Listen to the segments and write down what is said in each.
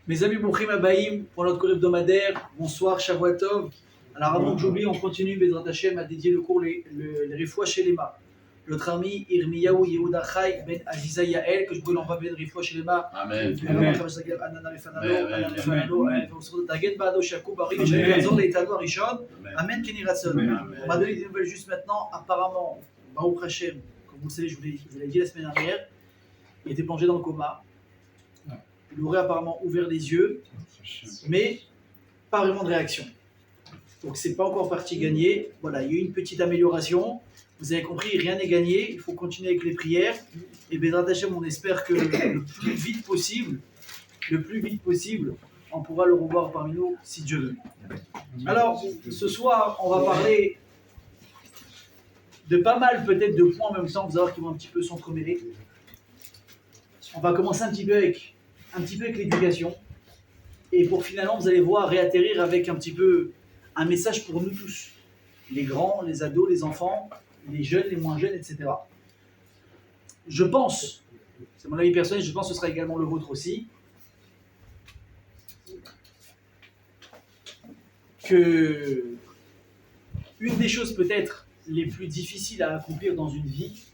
Mes amis Brouchim Abaïm, pour notre cours hebdomadaire, bonsoir, Shavuot Tov. Alors avant que j'oublie, on continue Bezrat Hashem à dédier le cours les Refoua Shelema. Notre ami Irmiyahu Yehuda Chai Ben Aziza Yael, que je brûle en faveur de Refoua Shelema. Amen. Amen. Amen. Kenny Ratson. On m'a donné des nouvelles juste maintenant. Apparemment, Baruch Hashem, comme vous le savez, je vous l'ai dit la semaine dernière, il était plongé dans le coma. Il aurait apparemment ouvert les yeux, mais pas vraiment de réaction. Donc c'est pas encore parti gagné. Voilà, il y a eu une petite amélioration. Vous avez compris, rien n'est gagné. Il faut continuer avec les prières. Et Bezrat Hashem, on espère que le plus vite possible, on pourra le revoir parmi nous si Dieu veut. Alors, ce soir, on va parler de pas mal peut-être de points en même temps, vous allez voir qu'ils vont un petit peu s'entremêler. On va commencer un petit peu avec l'éducation. Et pour finalement, vous allez voir, réatterrir avec un petit peu un message pour nous tous. Les grands, les ados, les enfants, les jeunes, les moins jeunes, etc. Je pense, c'est mon avis personnel, je pense que ce sera également le vôtre aussi, que une des choses peut-être les plus difficiles à accomplir dans une vie,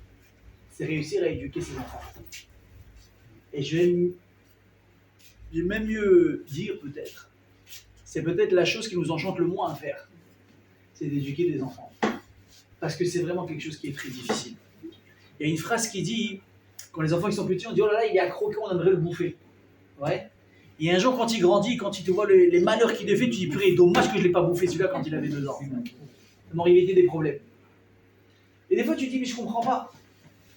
c'est réussir à éduquer ses enfants. Et je vais même mieux dire peut-être, c'est peut-être la chose qui nous enchante le moins à faire, c'est d'éduquer des enfants. Parce que c'est vraiment quelque chose qui est très difficile. Il y a une phrase qui dit, quand les enfants ils sont petits, on dit « Oh là là, il est à croquer, on aimerait le bouffer. » Ouais. Et un jour, quand il grandit, quand il te voit les malheurs qu'il te fait, tu dis « Purée, dommage que je ne l'ai pas bouffé celui-là quand il avait 2 ans. » Ça m'aurait évité des problèmes. Et des fois, tu te dis « Mais je ne comprends pas.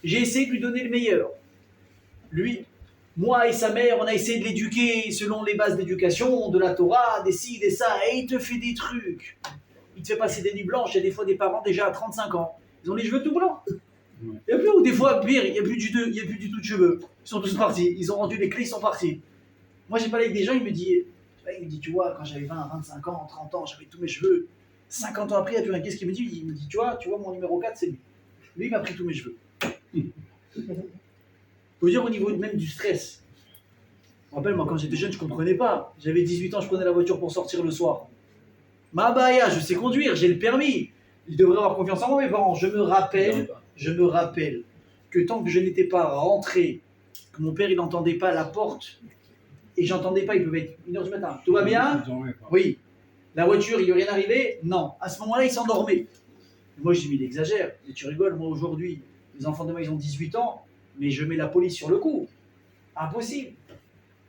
J'ai essayé de lui donner le meilleur. Lui, moi et sa mère, on a essayé de l'éduquer selon les bases d'éducation, de la Torah, des ci, des ça, et il te fait des trucs. Il te fait passer des nuits blanches. Il y a des fois des parents déjà à 35 ans. Ils ont les cheveux tout blancs. Et puis, ou des fois, pire, il n'y a plus du tout de cheveux. Ils sont tous partis. Ils ont rendu les clés, ils sont partis. Moi, j'ai parlé avec des gens, il me dit, tu vois, quand j'avais 20, 25 ans, 30 ans, j'avais tous mes cheveux. 50 ans après, il n'y a plus un. Qu'est-ce qu'il me dit? Il me dit, tu vois, mon numéro 4, c'est lui. Lui, il m'a pris tous mes cheveux. Faut dire au niveau même du stress. Je me rappelle, moi, quand j'étais jeune, je ne comprenais pas. J'avais 18 ans, je prenais la voiture pour sortir le soir. Ma baya, je sais conduire, j'ai le permis. Ils devraient avoir confiance en moi, mes parents. Je me rappelle que tant que je n'étais pas rentré, que mon père, il n'entendait pas la porte, et j'entendais pas, il pouvait être 1h du matin. Tout va bien? Oui. La voiture, il lui est rien arrivé? Non. À ce moment-là, il s'endormait. Moi, je dis, mais il exagère. Mais tu rigoles, moi, aujourd'hui, les enfants de moi, ils ont 18 ans, mais je mets la police sur le coup. Impossible.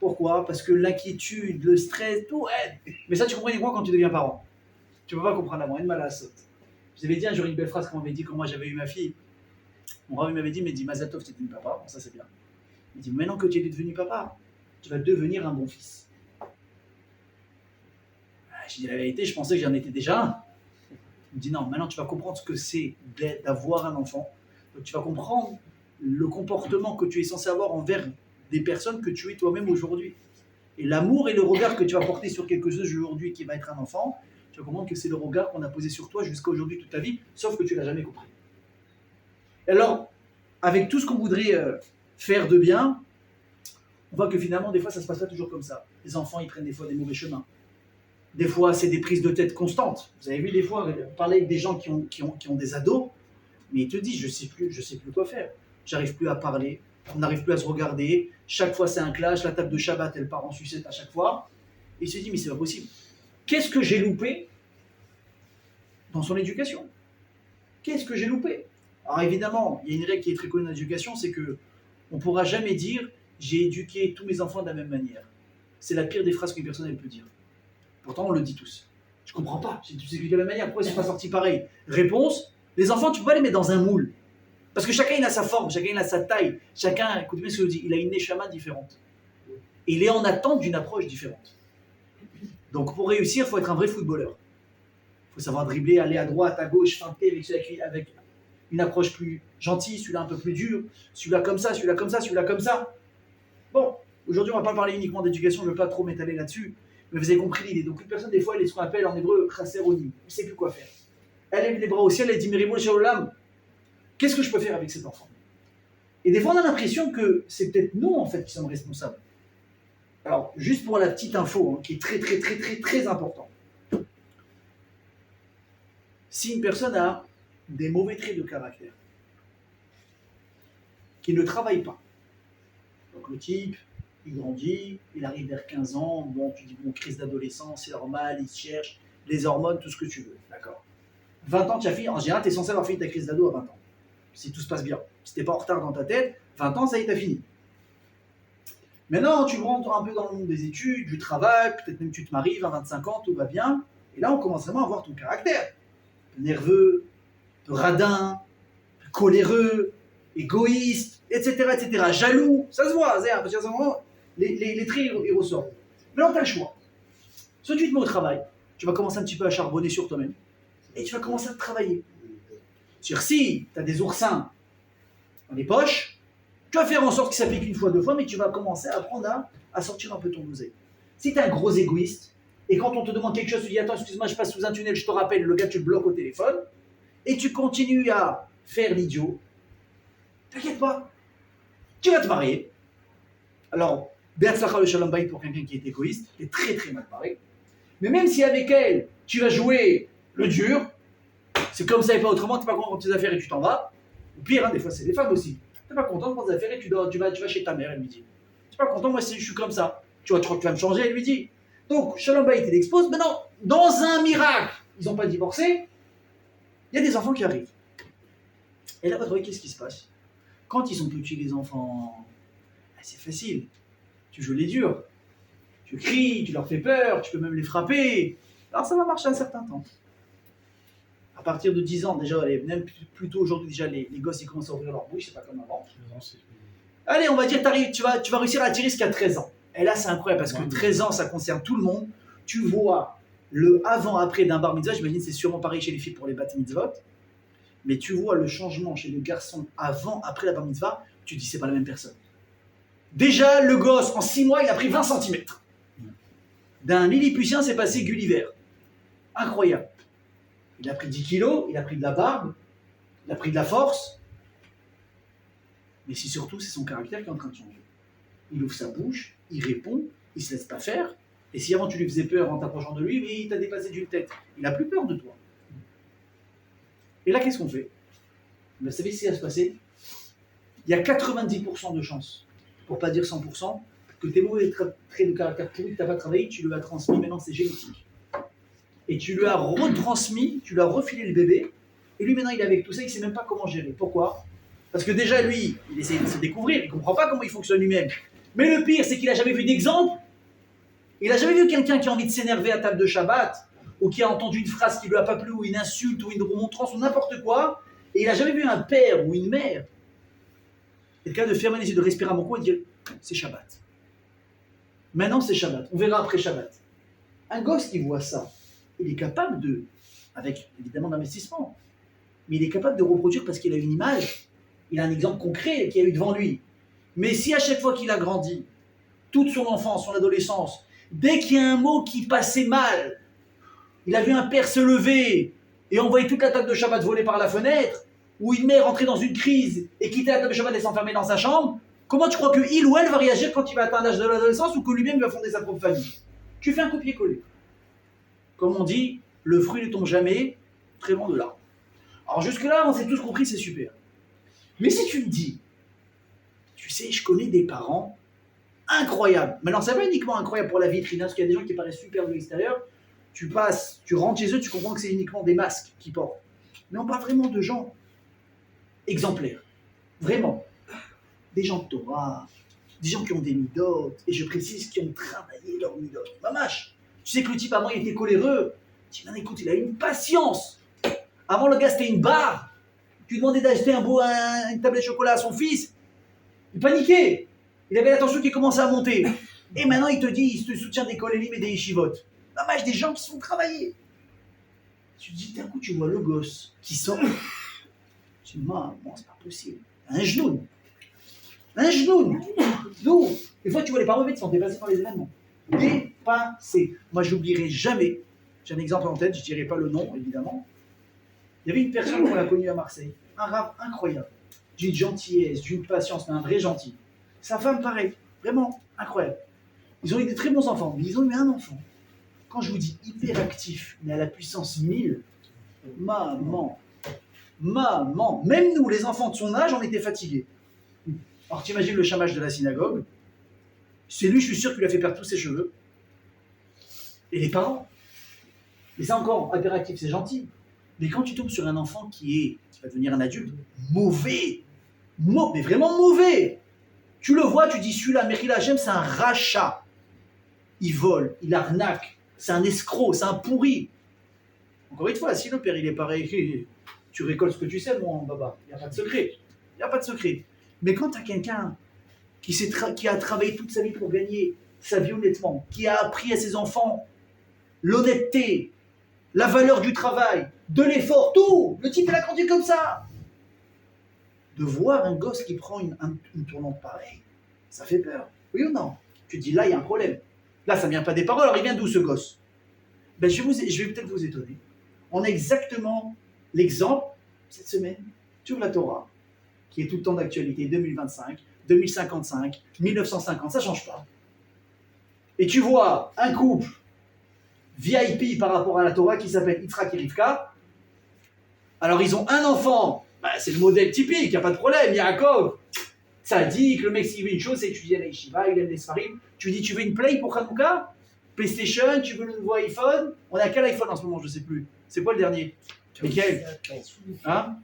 Pourquoi? Parce que l'inquiétude, le stress, tout aide. Mais ça, tu comprends quoi quand tu deviens parent? Tu ne peux pas comprendre avant, une malasse. Je vous avais dit un jour une belle phrase qu'on m'avait dit quand moi j'avais eu ma fille. Mon rave m'avait dit, Mazal Tov, t'es devenu papa, bon, ça c'est bien. Il dit, maintenant que tu es devenu papa, tu vas devenir un bon fils. J'ai dit la vérité, je pensais que j'en étais déjà un. Il me dit, non, maintenant tu vas comprendre ce que c'est d'avoir un enfant. Donc, tu vas comprendre le comportement que tu es censé avoir envers des personnes que tu es toi-même aujourd'hui. Et l'amour et le regard que tu vas porter sur quelque chose aujourd'hui qui va être un enfant, tu vas comprendre que c'est le regard qu'on a posé sur toi jusqu'à aujourd'hui toute ta vie, sauf que tu ne l'as jamais compris. Et alors, avec tout ce qu'on voudrait faire de bien, on voit que finalement, des fois, ça ne se passe pas toujours comme ça. Les enfants, ils prennent des fois des mauvais chemins. Des fois, c'est des prises de tête constantes. Vous avez vu des fois, parler avec des gens qui ont des ados, mais ils te disent, je sais plus quoi faire. J'arrive plus à parler, on n'arrive plus à se regarder. Chaque fois, c'est un clash. La table de Shabbat, elle part en sucette à chaque fois. Et il se dit, mais c'est pas possible. Qu'est-ce que j'ai loupé dans son éducation? Qu'est-ce que j'ai loupé? Alors évidemment, il y a une règle qui est très connue dans l'éducation, c'est qu'on ne pourra jamais dire « j'ai éduqué tous mes enfants de la même manière ». C'est la pire des phrases qu'une personne peut dire. Pourtant, on le dit tous. Je ne comprends pas, j'ai tous éduqué de la même manière, pourquoi ils ne sont pas sortis pareil? Réponse, les enfants, tu ne peux pas les mettre dans un moule. Parce que chacun il a sa forme, chacun il a sa taille, chacun, écoutez bien ce que je dis, il a une neshama différente. Et il est en attente d'une approche différente. Donc pour réussir, il faut être un vrai footballeur. Il faut savoir dribbler, aller à droite, à gauche, feinter avec une approche plus gentille, celui-là un peu plus dur, celui-là comme ça, celui-là comme ça, celui-là comme ça. Bon, aujourd'hui on ne va pas parler uniquement d'éducation, je ne veux pas trop m'étaler là-dessus, mais vous avez compris l'idée. Donc une personne des fois elle est ce qu'on appelle en hébreu chasser oni, elle ne sait plus quoi faire. Elle lève les bras au ciel, elle dit Merimo Shalom, qu'est-ce que je peux faire avec cet enfant? Et des fois, on a l'impression que c'est peut-être nous, en fait, qui sommes responsables. Alors, juste pour la petite info, qui est très, très, très, très, très important. Si une personne a des mauvais traits de caractère, qui ne travaille pas, donc le type, il grandit, il arrive vers 15 ans, bon, tu dis, bon, crise d'adolescence, c'est normal, il se cherche, les hormones, tout ce que tu veux, d'accord. 20 ans, tu as fini, en général, tu es censé avoir fini ta crise d'ado à 20 ans, si tout se passe bien. Si tu n'es pas en retard dans ta tête, 20 ans, ça y est, tu as fini. Maintenant, tu rentres un peu dans le monde des études, du travail, peut-être même tu te maries, à 25 ans, tout va bien, et là, on commence vraiment à voir ton caractère. Nerveux, radin, coléreux, égoïste, etc., etc., jaloux, ça se voit, les traits, ils ressortent. Maintenant, tu as le choix. Soit tu te mets au travail, tu vas commencer un petit peu à charbonner sur toi-même, et tu vas commencer à travailler. Sur si tu as des oursins dans les poches, tu vas faire en sorte qu'ils s'appliquent une fois, deux fois, mais tu vas commencer à apprendre à sortir un peu ton oseille. Si tu es un gros égoïste, et quand on te demande quelque chose, tu dis attends, excuse-moi, je passe sous un tunnel, je te rappelle, le gars, tu le bloques au téléphone, et tu continues à faire l'idiot, t'inquiète pas, tu vas te marier. Alors, Be'atzlacha le Shalom Bayit pour quelqu'un qui est égoïste, t'es très très mal barré. Mais même si avec elle, tu vas jouer le dur, c'est comme ça et pas autrement, t'es pas content de tes affaires et tu t'en vas. Ou pire, des fois c'est des femmes aussi. T'es pas content de tes affaires et tu vas chez ta mère, elle lui dit. T'es pas content, moi je suis comme ça. Tu crois que tu vas me changer, elle lui dit. Donc, Shalom Bayit, il expose. Maintenant, dans un miracle, ils n'ont pas divorcé, il y a des enfants qui arrivent. Et là, votre qu'est-ce qui se passe? Quand ils sont petits, les enfants, c'est facile. Tu joues les durs. Tu cries, tu leur fais peur, tu peux même les frapper. Alors ça va marcher un certain temps. À partir de 10 ans, déjà, même plutôt aujourd'hui, déjà, les gosses, ils commencent à ouvrir leur bouche, c'est pas comme avant. Allez, on va dire, tu vas réussir à attirer jusqu'à 13 ans. Et là, c'est incroyable, parce que 13 ans, ça concerne tout le monde. Tu vois le avant-après d'un bar mitzvah, j'imagine c'est sûrement pareil chez les filles pour les bat mitzvot. Mais tu vois le changement chez le garçon avant-après la bar mitzvah, tu te dis, c'est pas la même personne. Déjà, le gosse, en 6 mois, il a pris 20 cm. D'un Lilliputien, c'est passé Gulliver. Incroyable. Il a pris 10 kilos, il a pris de la barbe, il a pris de la force. Mais c'est surtout, c'est son caractère qui est en train de changer. Il ouvre sa bouche, il répond, il ne se laisse pas faire. Et si avant tu lui faisais peur en t'approchant de lui, mais il t'a dépassé d'une tête. Il n'a plus peur de toi. Et là, qu'est-ce qu'on fait? Vous savez ce qui va se passer? Il y a 90% de chances, pour ne pas dire 100%, que tes mauvais traits de caractère pourris que tu n'as pas travaillé, tu lui as transmis, maintenant c'est génétique. Et tu lui as retransmis, tu lui as refilé le bébé, et lui maintenant il est avec tout ça, il ne sait même pas comment gérer. Pourquoi? Parce que déjà lui, il essaie de se découvrir, il ne comprend pas comment il fonctionne lui-même. Mais le pire, c'est qu'il n'a jamais vu d'exemple. Il n'a jamais vu quelqu'un qui a envie de s'énerver à table de Shabbat, ou qui a entendu une phrase qui ne lui a pas plu, ou une insulte, ou une remontrance, ou n'importe quoi, et il n'a jamais vu un père ou une mère. Quelqu'un de fermer les yeux, de respirer à mon coin et de dire c'est Shabbat. Maintenant c'est Shabbat, on verra après Shabbat. Un gosse qui voit ça, il est capable de, avec évidemment d'investissement, mais il est capable de reproduire parce qu'il a une image, il a un exemple concret qu'il a eu devant lui. Mais si à chaque fois qu'il a grandi, toute son enfance, son adolescence, dès qu'il y a un mot qui passait mal, il a vu un père se lever et envoyer toute la table de Shabbat voler par la fenêtre, ou une mère entrer dans une crise et quitter la table de Shabbat et s'enfermer dans sa chambre, comment tu crois qu'il ou elle va réagir quand il va atteindre l'âge de l'adolescence ou que lui-même va fonder sa propre famille? Tu fais un copier-coller. Comme on dit, le fruit ne tombe jamais très loin de l'arbre. Alors jusque-là, on s'est tous compris, c'est super. Mais si tu me dis, tu sais, je connais des parents incroyables. Maintenant, c'est pas uniquement incroyable pour la vitrine, parce qu'il y a des gens qui paraissent super de l'extérieur. Tu passes, tu rentres chez eux, tu comprends que c'est uniquement des masques qu'ils portent. Mais on parle vraiment de gens exemplaires. Vraiment. Des gens de Torah, des gens qui ont des midotes, et je précise, qui ont travaillé leurs midotes. Mamache, tu sais que le type avant il était coléreux. Tu dis, écoute, il a une patience. Avant le gars c'était une barre. Tu lui demandais d'acheter une tablette de chocolat à son fils. Il paniquait. Il avait la tension qui commençait à monter. Et maintenant il te dit, il te soutient des kolélim et des yeshivotes. Mamache, des gens qui sont travaillés. Tu te dis, d'un coup tu vois le gosse qui sort. Tu te dis, bon, c'est pas possible. Un genou. Un genou. D'où des fois, tu vois les parents qui sont dépassés par les événements. Dépassés. Moi, j'oublierai jamais. J'ai un exemple en tête, je ne dirai pas le nom, évidemment. Il y avait une personne qu'on a connue à Marseille. Un rave incroyable. d'une gentillesse, d'une patience, mais un vrai gentil. Sa femme, pareil, vraiment incroyable. Ils ont eu des très bons enfants, mais ils ont eu un enfant. Quand je vous dis hyperactif, mais à la puissance 1000, maman, même nous, les enfants de son âge, on était fatigués. Alors t'imagines le chamage de la synagogue, c'est lui, je suis sûr, qui lui a fait perdre tous ses cheveux. Et les parents. Mais ça encore, hyperactif, c'est gentil. Mais quand tu tombes sur un enfant qui va devenir un adulte, mauvais, mais vraiment mauvais. Tu le vois, tu dis, celui-là, Meril Hachem, c'est un rachat. Il vole, il arnaque, c'est un escroc, c'est un pourri. Encore une fois, si le père il est pareil, tu récoltes ce que tu sais, mon baba. Il n'y a pas de secret. Il n'y a pas de secret. Mais quand tu as quelqu'un qui a travaillé toute sa vie pour gagner sa vie honnêtement, qui a appris à ses enfants l'honnêteté, la valeur du travail, de l'effort, tout, le type il a grandi comme ça. De voir un gosse qui prend une tournante pareille, ça fait peur. Oui ou non? Tu te dis là, il y a un problème. Là, ça ne vient pas des paroles, alors il vient d'où ce gosse? Ben, je vais peut-être vous étonner. On a exactement l'exemple, cette semaine, sur la Torah, qui est tout le temps d'actualité, 2025, 2055, 1950, ça ne change pas. Et tu vois un couple VIP par rapport à la Torah qui s'appelle Yitzhak et Rivka. Alors ils ont un enfant, ben, c'est le modèle typique, il n'y a pas de problème, Yaakov. Ça dit que le mec, s'il veut une chose, c'est étudier à la yeshiva, il aime les sfarim. Tu lui dis, tu veux une Play pour Hanouka? PlayStation, tu veux le nouveau iPhone? On a quel iPhone en ce moment? Je ne sais plus. C'est quoi le dernier? Lequel? Hein?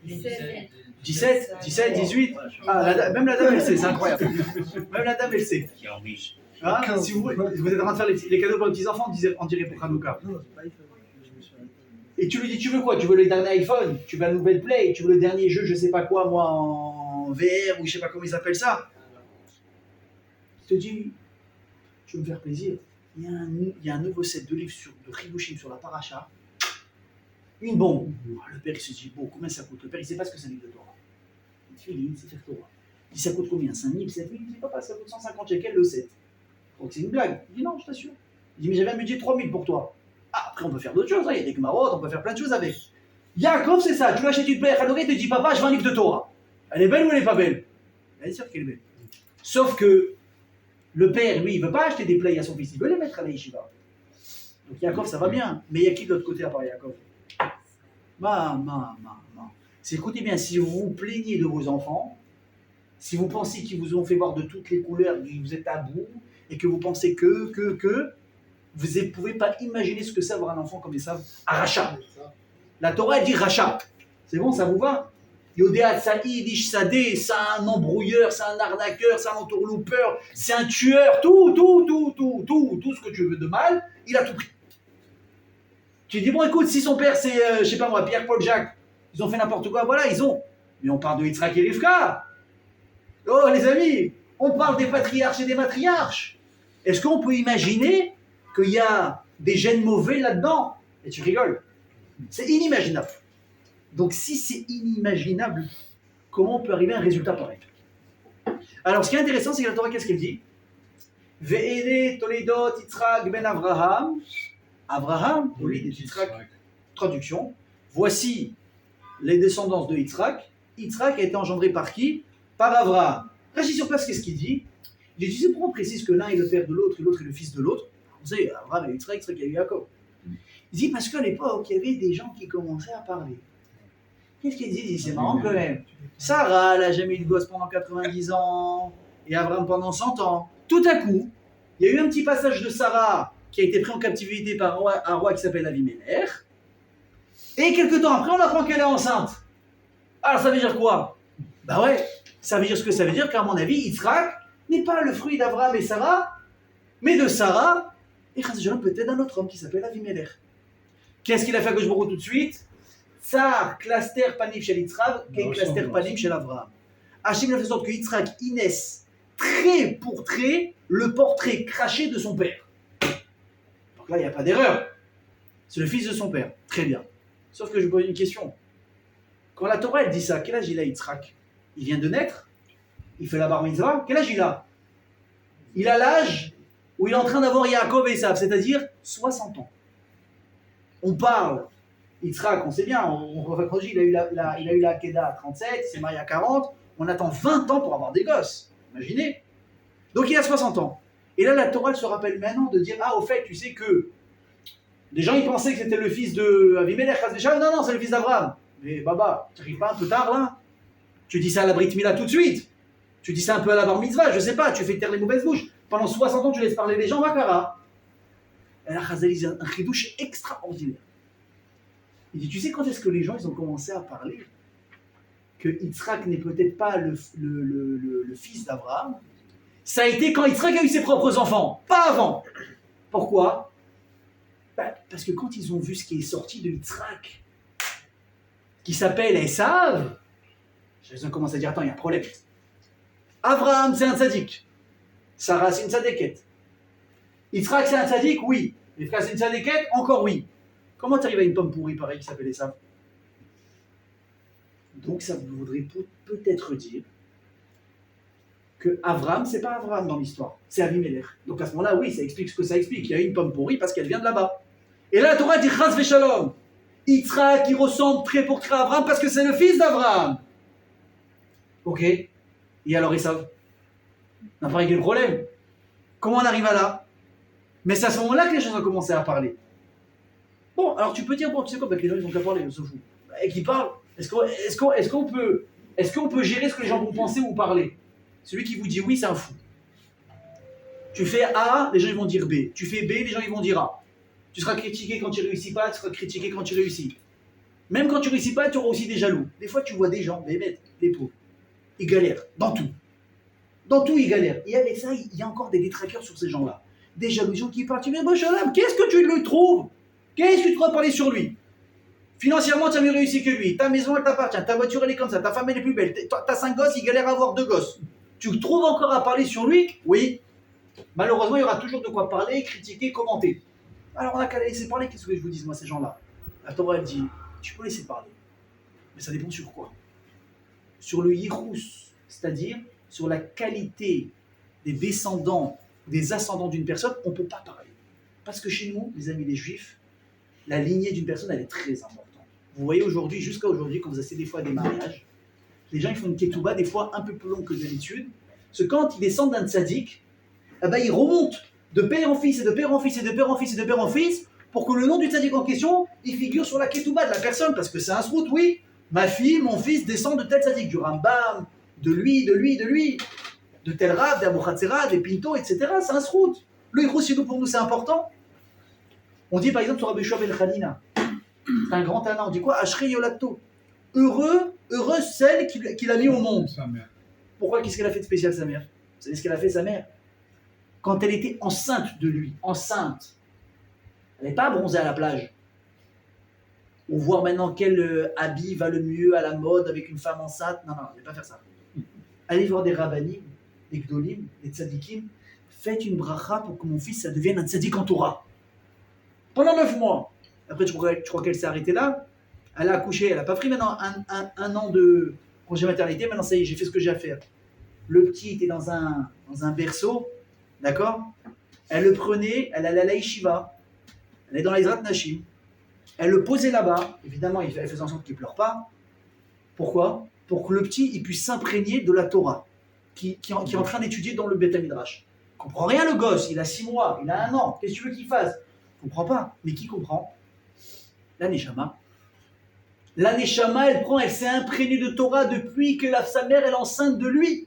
17, 18. Ah, même la dame, elle sait, c'est incroyable. Même la dame, elle sait. Hein? Si vous êtes en train de faire les cadeaux pour les petits-enfants, on dirait pour Hanouka. Et tu lui dis, tu veux quoi? Tu veux le dernier iPhone? Tu veux la nouvelle Play? Tu veux le dernier jeu, je ne sais pas quoi, moi, en VR, ou je ne sais pas comment ils appellent ça? Il te dit, je veux me faire plaisir. Il y a un nouveau set de livres de Hidushim sur la paracha. Une bombe. Le père, il se dit, bon, combien ça coûte? Le père, il ne sait pas ce que c'est un livre de Torah. Il te fait, il sait faire Torah. Il dit, ça coûte combien? 5 000, 7 000? Il dit, papa, ça coûte 150 shekels le set. Donc c'est une blague. Il dit, non, je t'assure. Il dit, mais j'avais un budget de 3 000 pour toi. Ah, après, on peut faire d'autres choses. Hein. Il y a des Gemarot, on peut faire plein de choses avec. Yaakov, c'est ça. Tu l'achètes une plaie à Khanoé, il te dit, papa, je veux un livre de Torah. Elle est belle ou elle n'est pas belle? Elle est sûre qu'elle est belle. Sauf que le père, lui, il ne veut pas acheter des plaies à son fils, il veut les mettre à la yeshiva. Donc Yaakov, ça va bien. Mais il y a qui de l'autre côté à part Yaakov? C'est, écoutez bien, si vous vous plaignez de vos enfants, si vous pensez qu'ils vous ont fait voir de toutes les couleurs, que vous êtes à bout, et que vous pensez que, vous ne pouvez pas imaginer ce que c'est avoir un enfant comme ils savent à rachat. La Torah, elle dit rachat. C'est bon, ça vous va? Yodéat Saïd, Ish Sadé, c'est un embrouilleur, c'est un arnaqueur, c'est un entourloupeur, c'est un tueur, tout ce que tu veux de mal, il a tout pris. Tu dis, bon, écoute, si son père, c'est, je sais pas moi, Pierre, Paul, Jacques, ils ont fait n'importe quoi, voilà, ils ont. Mais on parle de Yitzhak et Rivka. Oh, les amis, on parle des patriarches et des matriarches. Est-ce qu'on peut imaginer qu'il y a des gènes mauvais là-dedans? Et tu rigoles. C'est inimaginable. Donc, si c'est inimaginable, comment on peut arriver à un résultat pareil? Alors, ce qui est intéressant, c'est que la Torah, qu'est-ce qu'elle dit? Ve'ele Toledot Yitzhak ben Avraham. Avraham, oui, Yitzhak. Traduction. Voici les descendants de Yitzhak. Yitzhak a été engendré par qui? Par Avraham. Rachid sur place, qu'est-ce qu'il dit? Il dit, pourquoi on précise que l'un est le père de l'autre et l'autre est le fils de l'autre? Vous savez, Avraham et Yitzhak, Yitzhak et Yaakov. Il dit, parce qu'à l'époque, il y avait des gens qui commençaient à parler. Qu'est-ce qu'il dit? Il dit, c'est marrant quand même. Sarah, elle n'a jamais eu de gosse pendant 90 ans, et Abraham pendant 100 ans. Tout à coup, il y a eu un petit passage de Sarah qui a été pris en captivité par un roi qui s'appelle Avimelech, et quelques temps après, on apprend qu'elle est enceinte. Alors ça veut dire quoi? Bah ouais, ça veut dire ce que ça veut dire, qu'à mon avis, Yitzhak n'est pas le fruit d'Abraham et Sarah, mais de Sarah, et peut-être d'un autre homme qui s'appelle Avimelech. Qu'est-ce qu'il a fait à Gauche tout de suite? Tsar, cluster panim chez Yitzhak, et cluster panim chez Avraham. Hachem a fait en sorte que Yitzhak naisse trait pour trait le portrait craché de son père. Donc là, il n'y a pas d'erreur. C'est le fils de son père. Très bien. Sauf que je vous pose une question. Quand la Torah elle dit ça, quel âge il a Yitzhak? Il vient de naître? Il fait la bar mitzvah? Quel âge il a? Il a l'âge où il est en train d'avoir Yaakov et Esav, c'est-à-dire 60 ans. On parle, Yitzhak, on sait bien, il a eu la Keda à 37, il s'est marié à 40, On attend 20 ans pour avoir des gosses. Imaginez. Donc il a 60 ans. Et là, la Torah se rappelle maintenant de dire, ah, au fait, tu sais que les gens, ils pensaient que c'était le fils de Avimelech. Non, non, c'est le fils d'Abraham. Mais Baba, tu n'arrives pas un peu tard, là? Tu dis ça à la Brit Mila tout de suite. Tu dis ça un peu à la Bar Mitzvah, je sais pas, tu fais taire les mauvaises bouches. Pendant 60 ans, tu laisses parler les gens, Makara. Et là, Chazal dit un chidouche extraordinaire. Il dit, tu sais quand est-ce que les gens ils ont commencé à parler que Yitzhak n'est peut-être pas le fils d'Abraham? Ça a été quand Yitzhak a eu ses propres enfants, pas avant. Pourquoi? Parce que quand ils ont vu ce qui est sorti de Yitzhak, qui s'appelle Esav, ils ont commencé à dire, attends, il y a un problème. Abraham, c'est un tzaddik. Sarah, c'est une tzadékette. Yitzhak, c'est un tzaddik, oui. Les frères, c'est une tzadékette, encore oui. Comment tu arrives à une pomme pourrie pareille qui s'appelle Esav? Donc ça voudrait peut-être dire que Abraham, c'est pas Abraham dans l'histoire, c'est Avimelech. Donc à ce moment-là, oui, ça explique ce que ça explique. Il y a une pomme pourrie parce qu'elle vient de là-bas. Et là, la Torah dit Chas v'Shalom. Yitzhak, qui ressemble très pour très à Abraham parce que c'est le fils d'Abraham. Ok. Et alors Esav? On n'a pas réglé le problème. Comment on arrive à là? Mais c'est à ce moment-là que les gens ont commencé à parler. Bon, alors tu peux dire, bon, tu sais quoi, les gens ils ont qu'à parler, on se fout. Et qui parlent, est-ce qu'on peut gérer ce que les gens vont penser ou parler? Celui qui vous dit oui, c'est un fou. Tu fais A, les gens ils vont dire B. Tu fais B, les gens ils vont dire A. Tu seras critiqué quand tu réussis pas, tu seras critiqué quand tu réussis. Même quand tu réussis pas, tu auras aussi des jaloux. Des fois, tu vois des gens, des bêtes, des pauvres. Ils galèrent, dans tout. Dans tout, ils galèrent. Et avec ça, il y a encore des détraqueurs sur ces gens-là. Des jaloux, des gens qui partent. Tu dis, mais Shalom, qu'est-ce que tu lui trouves? Qu'est-ce que tu dois parler sur lui? Financièrement, tu as mieux réussi que lui. Ta maison, elle t'appartient. Ta voiture, elle est comme ça. Ta femme, elle est plus belle. T'as 5 gosses, il galère à avoir 2 gosses. Tu trouves encore à parler sur lui? Oui. Malheureusement, il y aura toujours de quoi parler, critiquer, commenter. Alors, on a qu'à laisser parler. Qu'est-ce que je vous dis, moi, ces gens-là? La Torah, elle dit, tu peux laisser parler. Mais ça dépend sur quoi? Sur le yichus, c'est-à-dire sur la qualité des descendants, des ascendants d'une personne, on ne peut pas parler. Parce que chez nous, les amis les juifs, la lignée d'une personne, elle est très importante. Vous voyez aujourd'hui, jusqu'à aujourd'hui, quand vous assistez des fois à des mariages, les gens ils font une ketouba des fois un peu plus longue que d'habitude, parce que quand ils descendent d'un tzaddik, eh ben, ils remontent de père en fils et de père en fils et de père en fils et de père en fils pour que le nom du tzaddik en question, il figure sur la ketouba de la personne, parce que c'est un srout, oui. Ma fille, mon fils descend de tel tzaddik, du Rambam, de lui, de tel Rav, d'Abu Hatzera, des Pinto, etc. C'est un srout. Le héros, chez nous, pour nous, c'est important. On dit par exemple sur Rabbi Shua ben Chanina, c'est un grand talent, on dit quoi? Ashrei Yolato. Heureuse celle qu'il a mis au monde. Pourquoi? Qu'est-ce qu'elle a fait de spécial, sa mère? Vous savez ce qu'elle a fait, sa mère? Quand elle était enceinte de lui, enceinte, elle n'est pas bronzée à la plage. Ou voir maintenant quel habit va le mieux à la mode avec une femme enceinte. Non, elle ne va pas faire ça. Allez voir des rabbanim, des gdolim, des tzadikim. Faites une bracha pour que mon fils ça devienne un tzadik en Torah. Pendant 9 mois. Après, tu crois qu'elle s'est arrêtée là? Elle a accouché, elle n'a pas pris maintenant un an de congé maternité. Maintenant, ça y est, j'ai fait ce que j'ai à faire. Le petit était dans un berceau, d'accord? Elle le prenait, elle allait à la yeshiva. Elle est dans la Izrat Nashim. Elle le posait là-bas. Évidemment, elle faisait en sorte qu'il ne pleure pas. Pourquoi? Pour que le petit il puisse s'imprégner de la Torah, qui est en train d'étudier dans le Beth Midrash. Il ne comprend rien, le gosse. Il a 6 mois, il a 1 an. Qu'est-ce que tu veux qu'il fasse? Il ne comprend pas. Mais qui comprend? La Neshama. La Neshama, elle s'est imprégnée de Torah depuis que sa mère est enceinte de lui.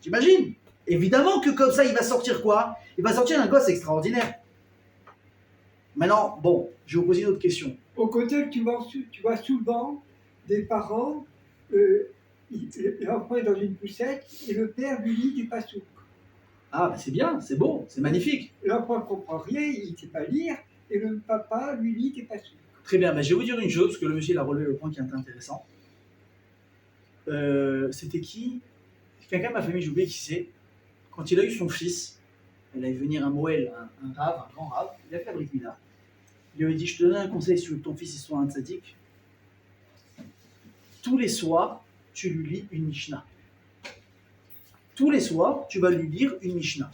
T'imagines? Évidemment que comme ça, il va sortir quoi? Il va sortir un gosse extraordinaire. Maintenant, bon, je vais vous poser une autre question. Au côté, tu vois souvent des parents, l'enfant est dans une poussette et le père lui lit du passouk. Ah, c'est bien, c'est beau, c'est magnifique. L'enfant ne comprend rien, il ne sait pas lire, et le papa lui lit des passouk. Très bien, je vais vous dire une chose, parce que le monsieur il a relevé le point qui est intéressant. C'était qui? Quelqu'un de ma famille, j'ai oublié qui c'est. Quand il a eu son fils, il a vu venir un Moël, un rave, un grand rave, il a fait la Brit Mila. Il lui a dit, je te donne un conseil, si tu veux que ton fils il soit un tzaddik. Tous les soirs, tu lui lis une Mishnah. Tous les soirs, tu vas lui lire une Mishnah.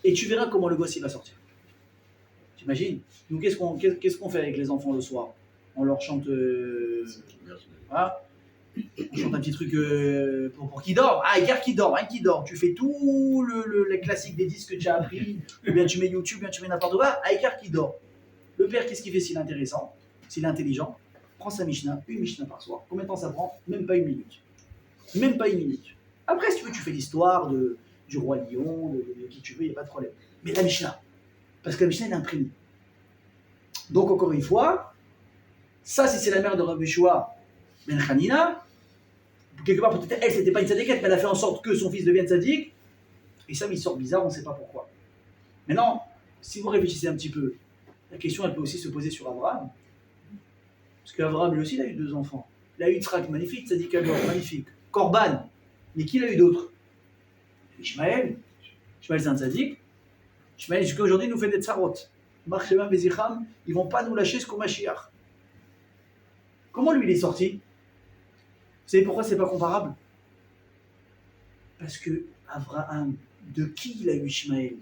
Et tu verras comment le gosse il va sortir. T'imagines? Nous, qu'est-ce qu'on fait avec les enfants le soir? On leur chante... Voilà. On chante un petit truc pour qui dort. Ah, Icar qui dort, qui dort. Tu fais tout les classiques des disques que tu as appris, ou bien tu mets YouTube, ou bien tu mets n'importe quoi. Ah, Icar qui dort. Le père, qu'est-ce qu'il fait s'il est intéressant, s'il est intelligent? Prend sa Mishnah, une Mishnah par soir. Combien de temps ça prend? Même pas une minute. Même pas une minute. Après, si tu veux, tu fais l'histoire du roi lion, de qui tu veux, il n'y a pas de problème. Mais la Mishnah, parce que la Mishnah, elle est imprimée. Donc, encore une fois, ça, si c'est la mère de Rabbi Shua Ben Hanina, quelque part, peut-être elle, c'était pas une tzadikette, mais elle a fait en sorte que son fils devienne tzadik. Et ça, il sort bizarre, on ne sait pas pourquoi. Maintenant, si vous réfléchissez un petit peu, la question, elle peut aussi se poser sur Abraham. Parce qu'Abraham, lui aussi, il a eu 2 enfants. Il a eu Yitzhak, magnifique, tzadik Agor, magnifique. Korban, mais qui l'a eu d'autre? Ishmaël. Ishmaël, c'est un tzadik. Ishmaël, jusqu'à aujourd'hui, nous fait des tsarot. Marchema Bezicham, ils ne vont pas nous lâcher ce qu'au Mashiach. Comment lui, il est sorti? Vous savez pourquoi c'est pas comparable? Parce que Abraham, de qui il a eu Ishmaël?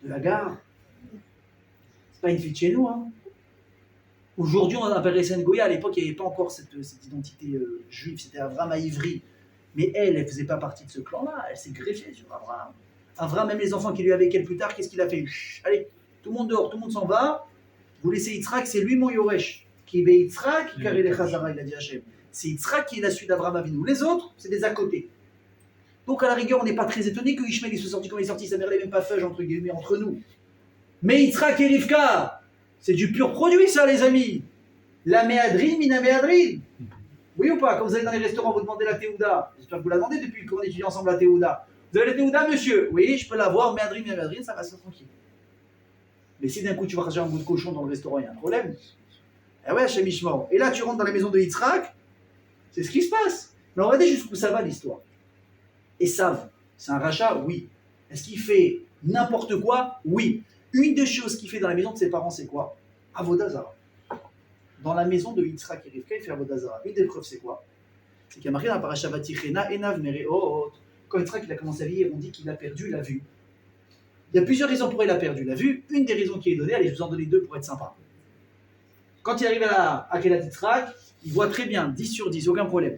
De Hagar. C'est pas une fille de chez nous, hein. Aujourd'hui, on appellerait ça une Goya. À l'époque, il n'y avait pas encore cette identité juive. C'était Abraham à Ivry. Mais elle ne faisait pas partie de ce clan-là. Elle s'est greffée sur Abraham. Abraham, même les enfants qui lui avaient qu'elle plus tard, qu'est-ce qu'il a fait? Allez, tout le monde dehors, tout le monde s'en va. Vous laissez Yitzhak, c'est lui mon Yoresh. Qui est Yitzhak, car il est Chazara, il a dit Hachem. C'est Yitzhak qui est la suite d'Abraham Avinu. Les autres, c'est des à côté. Donc, à la rigueur, on n'est pas très étonné que Ishmael soit sorti comme il est sorti. Ça ne même pas feuge, entre guillemets, entre nous. Mais Yitzhak et Rivka, c'est du pur produit, ça, les amis. La méadrine, mina méadrine. Oui ou pas? Quand vous allez dans les restaurants, vous demandez la théouda. J'espère que vous la demandez depuis qu'on étudie ensemble la théouda. Vous avez la théouda, monsieur? Oui, je peux l'avoir. Méadrine, mina méadrine, ça va se tranquille. Mais si d'un coup tu vas racheter un bout de cochon dans le restaurant, il y a un problème. Eh ouais, chez Mishmor. Et là, tu rentres dans la maison de Yitzhak, c'est ce qui se passe. Mais regardez jusqu'où ça va l'histoire. Esav, c'est un rachat? Oui. Est-ce qu'il fait n'importe quoi? Oui. Une des choses qu'il fait dans la maison de ses parents, c'est quoi? Avodah Zara. Dans la maison de Yitzhak et Rivka, il fait Avodah Zara. Une des preuves, c'est quoi? C'est qu'il y a marqué dans la paracha Vatichena, Enav Mereot. Quand Yitzhak il a commencé à vieillir, on dit qu'il a perdu la vue. Il y a plusieurs raisons pour il a perdu la vue. Une des raisons qui est donnée, allez, je vous en donne 2 pour être sympa. Quand il arrive à Akedat Yitzhak, il voit très bien, 10 sur 10, aucun problème.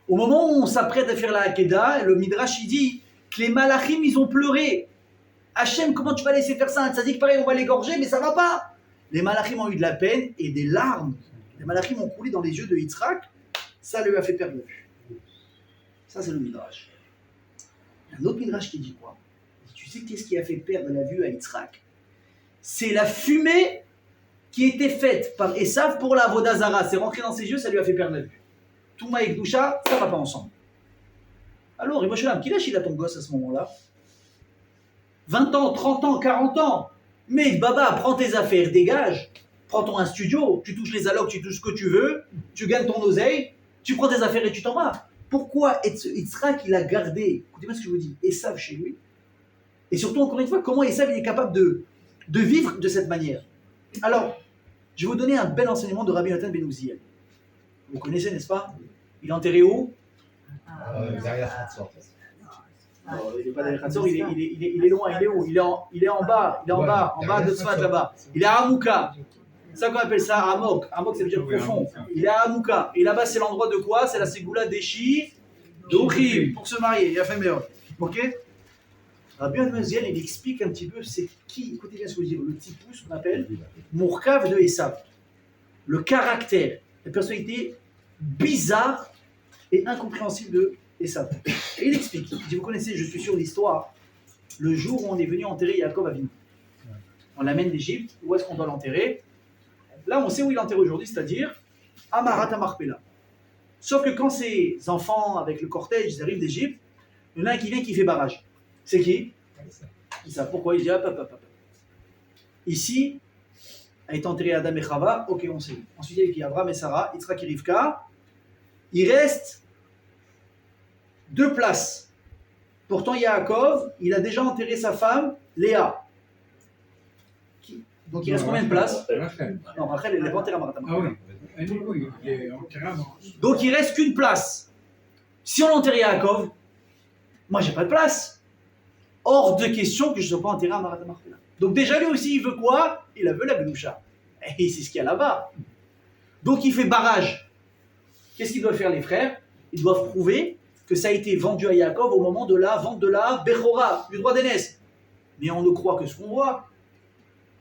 Au moment où on s'apprête à faire la Hakeda, le Midrash il dit que les Malachim ils ont pleuré. Hachem, comment tu vas laisser faire ça? Un tzadik pareil, on va l'égorger, mais ça va pas. Les Malachim ont eu de la peine et des larmes. Les Malachim ont coulé dans les yeux de Yitzhak. Ça lui a fait perdre la vue. Ça, c'est le Midrash. Il y a un autre Midrash qui dit quoi? Tu sais qu'est-ce qui a fait perdre la vue à Yitzhak? C'est la fumée qui était faite par Esav pour la Avodah Zara. C'est rentré dans ses yeux, ça lui a fait perdre la vue. Touma et Gdusha, ça ne va pas ensemble. Alors, Imoshelam, quel âge il a ton gosse à ce moment-là? 20 ans, 30 ans, 40 ans. Mais Baba, prends tes affaires, dégage. Prends-toi un studio, tu touches les allocs, tu touches ce que tu veux, tu gagnes ton oseille, tu prends tes affaires et tu t'en vas. Pourquoi Yitzhak il a gardé, écoutez-moi ce que je vous dis, Esav chez lui? Et surtout, encore une fois, comment Esav il est capable de vivre de cette manière? Alors, je vais vous donner un bel enseignement de Rabbi Nathan Ben Uziel. Vous connaissez, n'est-ce pas? Il est enterré où? Derrière Hatzor. Il n'est pas derrière Hatzor, il est loin, il est où? Il est en bas, en bas de Tzfat là-bas. Il est à Hamouka. C'est ça qu'on appelle ça Amok. Amok, ça veut dire profond. Il est à Hamouka. Et là-bas, c'est l'endroit de quoi? C'est la Ségoula d'Eshi, d'Ochim, pour se marier. Il a fait meilleur. Ok? Rabbi Nathan Ben Uziel, il explique un petit peu c'est qui, écoutez bien ce que je dis, le petit pouce qu'on appelle Mourkav de Esav. Le caractère, la personnalité bizarre et incompréhensible de Esav. Et il explique, si vous connaissez, je suis sûr, l'histoire, le jour où on est venu enterrer Yaakov Avinu. On l'amène d'Égypte, où est-ce qu'on doit l'enterrer? Là, on sait où il est enterré aujourd'hui, c'est-à-dire à Marat Marpella. Sauf que quand ces enfants, avec le cortège, ils arrivent d'Égypte, il y en a un qui vient qui fait barrage. C'est qui? Ils savent pourquoi. Il dit hop, hop, hop, hop. Ici, a été enterré Adam et Chava, ok, on sait. Ensuite, il y a Abraham et Sarah, Yitzhak et Rivka. Il reste 2 places. Pourtant, Yaakov, il a déjà enterré sa femme, Léa. Donc, il reste combien de places? Non, Rachel, elle n'est pas enterrée à Maratama. Ah oui, il est enterré avant. Donc, il reste qu'une place. Si on enterre Yaakov, moi, j'ai pas de place. Hors de question que je ne sois pas enterré à Maratama. Donc, déjà, lui aussi, il veut quoi? Il veut la Gdusha. Et c'est ce qu'il y a là-bas. Donc, il fait barrage. Qu'est-ce qu'ils doivent faire les frères? Ils doivent prouver que ça a été vendu à Yaakov au moment de la vente de la Bechora, du droit d'aînesse. Mais on ne croit que ce qu'on voit.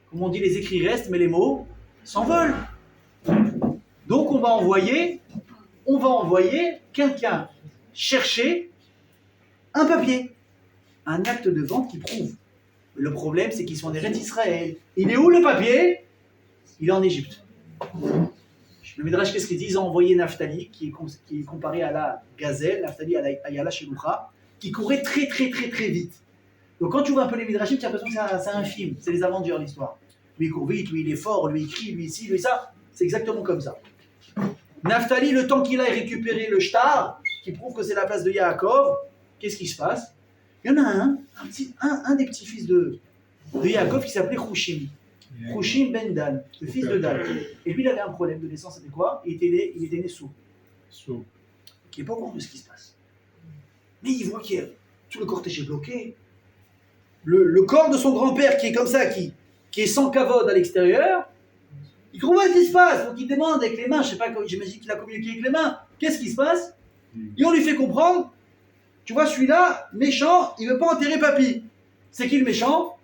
Comme on dit, les écrits restent, mais les mots s'envolent. Donc on va envoyer quelqu'un chercher un papier, un acte de vente qui prouve. Le problème, c'est qu'ils sont en Eretz Israël. Il est où le papier? Il est en Égypte. Le Midrash, qu'est-ce qu'il dit? Ils ont envoyé Naphtali, qui est comparé à la gazelle, Naphtali à la Sheloucha, qui courait très très très très vite. Donc quand tu vois un peu les Midrashim, tu as l'impression que c'est un film, c'est les Avengers l'histoire. Lui il court vite, lui il est fort, lui il crie, lui ici, lui ça. C'est exactement comme ça. Naphtali, le temps qu'il a récupéré le shtar, qui prouve que c'est la place de Yaakov, qu'est-ce qui se passe? Il y en a un des petits-fils de Yaakov qui s'appelait Hushim. Hushim ben Dan, le fils de Dan. Et lui, il avait un problème de naissance, c'était quoi? Il était né sourd. Qui n'est pas au courant de ce qui se passe. Mais il voit que tout le cortège est bloqué. Le corps de son grand-père qui est comme ça, qui est sans cavode à l'extérieur, il comprend ce qui se passe. Donc il demande avec les mains, je sais pas, j'imagine qu'il a communiqué avec les mains, qu'est-ce qui se passe? Et on lui fait comprendre, tu vois, celui-là, méchant, il ne veut pas enterrer papy. C'est qui le méchant?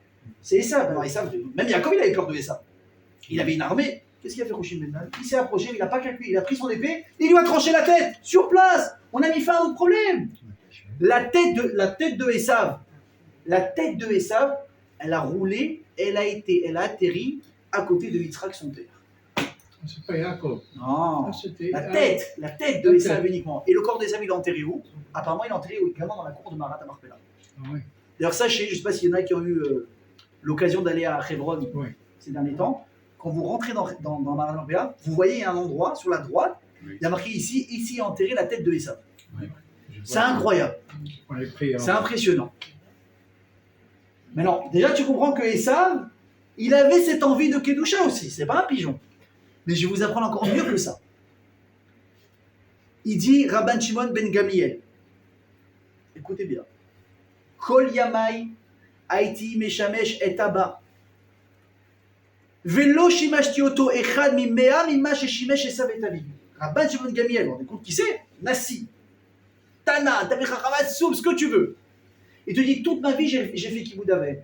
C'est Esav. Alors Esav, même Yaakov, il avait peur de Esav. Il avait une armée. Qu'est-ce qu'il a fait Hushim ben Dan? Il s'est approché, il n'a pas calculé, il a pris son épée, il lui a tranché la tête, sur place. On a mis fin à notre problème. La tête de Esav, elle a roulé, elle a atterri à côté de Yitzhak, son père. C'est pas Yaakov. Non, la tête de Esav uniquement. Et le corps d'Esav, il est enterré où? Apparemment, il est enterré également dans la cour de Marat Marpella. Oui. D'ailleurs, sachez, je ne sais pas s'il y en a qui ont eu l'occasion d'aller à Hebron ces derniers temps. Quand vous rentrez dans Marat Marpella, vous voyez un endroit sur la droite, il y a marqué ici enterré la tête de Esav. Oui. C'est incroyable. C'est impressionnant. Maintenant, déjà, tu comprends que Esav, il avait cette envie de Kedusha aussi. C'est pas un pigeon. Mais je vais vous apprendre encore mieux que ça. Il dit Rabban Shimon ben Gamliel. Écoutez bien. Kol yamai haiti meshamesh et abba. Velo shimashti oto echad mimea mima sheshimesh Esav et aviv. Rabban Shimon ben Gamliel, vous vous rendez compte qui c'est? Nassi, Tana, Tamech Chacham, Soub, ce que tu veux. Il te dit, toute ma vie, j'ai fait Kiboud Avel.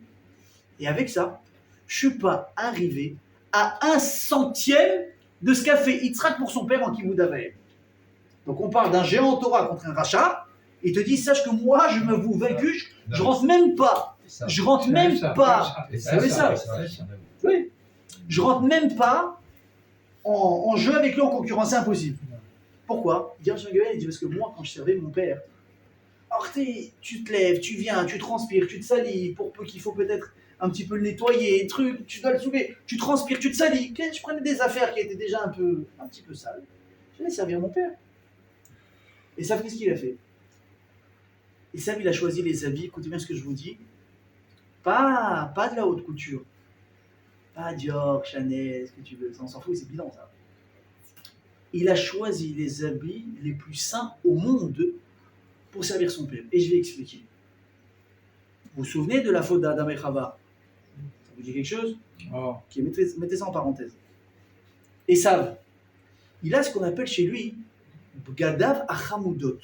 Et avec ça, je ne suis pas arrivé à 1/100 de ce qu'a fait Yitzhak pour son père en Kiboud Avel. Donc on parle d'un géant Torah contre un rachat. Il te dit, sache que moi, je me vous vaincu, je rentre même pas. Je rentre même pas. Vous savez ça? Oui. Je rentre même pas en jeu avec lui en concurrence, c'est impossible. Pourquoi? Il dit, parce que moi, quand je servais mon père, alors tu te lèves, tu viens, tu transpires, tu te salis, pour peu qu'il faut peut-être un petit peu le nettoyer, truc, tu dois le soulever, tu transpires, tu te salis. Je prenais des affaires qui étaient déjà un petit peu sales. J'allais servir mon père. Et ça, qu'est-ce qu'il a fait? Et ça, il a choisi les habits, écoutez bien ce que je vous dis, pas de la haute couture, pas Dior, Chanel, ce que tu veux, ça on s'en fout, c'est bidon ça. Il a choisi les habits les plus sains au monde pour servir son père. Et je vais expliquer. Vous vous souvenez de la faute d'Adam et Chava? Ça vous dit quelque chose? Ok, mettez ça en parenthèse. Esav, il a ce qu'on appelle chez lui Bgadav Achamoudot.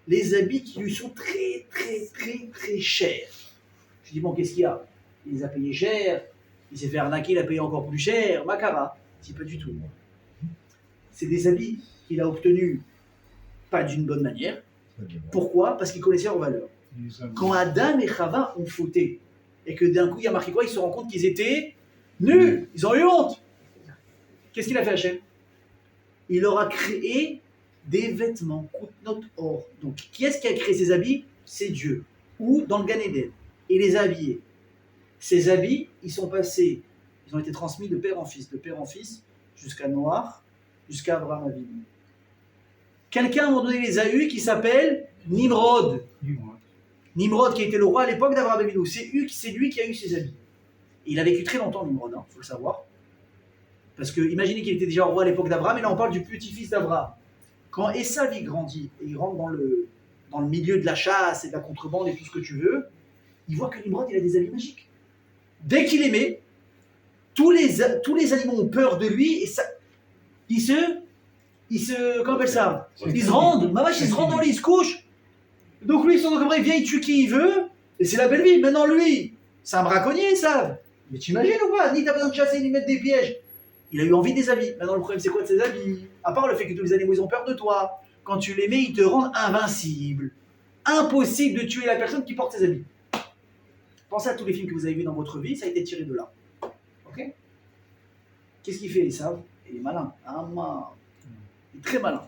Les habits qui lui sont très, très, très, très chers. Je dis, bon, qu'est-ce qu'il y a? Il les a payés cher, il s'est fait arnaquer, il a payé encore plus cher. Makara, c'est pas du tout. C'est des habits qu'il a obtenus pas d'une bonne manière. Pourquoi? Parce qu'il connaissait leur valeur. Quand Adam et Chava ont fauté, et que d'un coup il y a marqué quoi? Ils se rendent compte qu'ils étaient nus, ils ont eu honte. Qu'est-ce qu'il a fait Hachem? Il leur a créé des vêtements, notre or. Donc qui est-ce qui a créé ces habits? C'est Dieu. Ou dans le Gan Eden. Et les a habillés. Ces habits, ils ont été transmis de père en fils, jusqu'à Noach, jusqu'à Abraham Avinu. Quelqu'un à un moment donné les a eus qui s'appelle Nimrod. Nimrod qui était le roi à l'époque d'Abraham Avinu. C'est lui qui a eu ces habits. Et il a vécu très longtemps Nimrod, il faut le savoir. Parce que imaginez qu'il était déjà roi à l'époque d'Abraham, et là on parle du petit-fils d'Abraham. Quand Esav il grandit et il rentre dans le milieu de la chasse et de la contrebande et tout ce que tu veux, il voit que Nimrod il a des habits magiques. Dès qu'il aimait, tous les animaux ont peur de lui et ça, il comment on appelle ça? Ils se rendent, ma vache, ils se rendent dans le lit, ils se couchent. Donc lui, ils sont comme il vient, il tue qui il veut, et c'est la belle vie. Maintenant, lui, c'est un braconnier, ils savent. Mais t'imagines ou pas? Ni t'as besoin de chasser, ni mettre des pièges. Il a eu envie des habits. Maintenant, le problème, c'est quoi de ces habits? À part le fait que tous les animaux, ils ont peur de toi. Quand tu les mets, ils te rendent invincible. Impossible de tuer la personne qui porte ces habits. Pensez à tous les films que vous avez vus dans votre vie, ça a été tiré de là. Ok? Qu'est-ce qu'il fait, Esav? Il est malin. Il est très malin.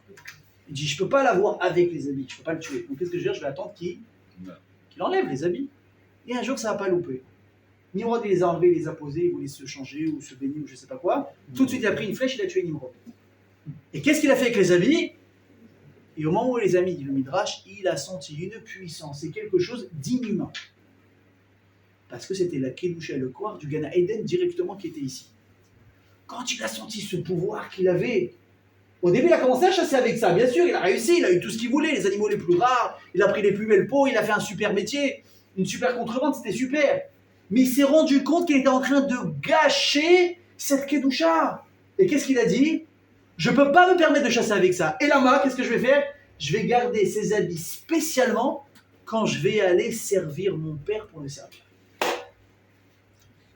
Il dit, je ne peux pas l'avoir avec les habits, je ne peux pas le tuer. Donc qu'est-ce que je vais faire? Je vais attendre qu'il enlève les habits. Et un jour, ça ne va pas louper. Nimrod, il les a enlevés, il les a posés, il voulait se changer ou se baigner ou je ne sais pas quoi. Tout de suite, il a pris une flèche, il a tué Nimrod. Et qu'est-ce qu'il a fait avec les habits? Et au moment où les amis dit le Midrash, il a senti une puissance et quelque chose d'inhumain. Parce que c'était la Kedusha, le corps du Gana Eden directement qui était ici. Quand il a senti ce pouvoir qu'il avait, au début il a commencé à chasser avec ça, bien sûr, il a réussi, il a eu tout ce qu'il voulait, les animaux les plus rares, il a pris les plus belles peaux, il a fait un super métier, une super contrebande, c'était super. Mais il s'est rendu compte qu'il était en train de gâcher cette Kedusha. Et qu'est-ce qu'il a dit? Je ne peux pas me permettre de chasser avec ça. Et là-bas, qu'est-ce que je vais faire? Je vais garder ces habits spécialement quand je vais aller servir mon père pour le servir.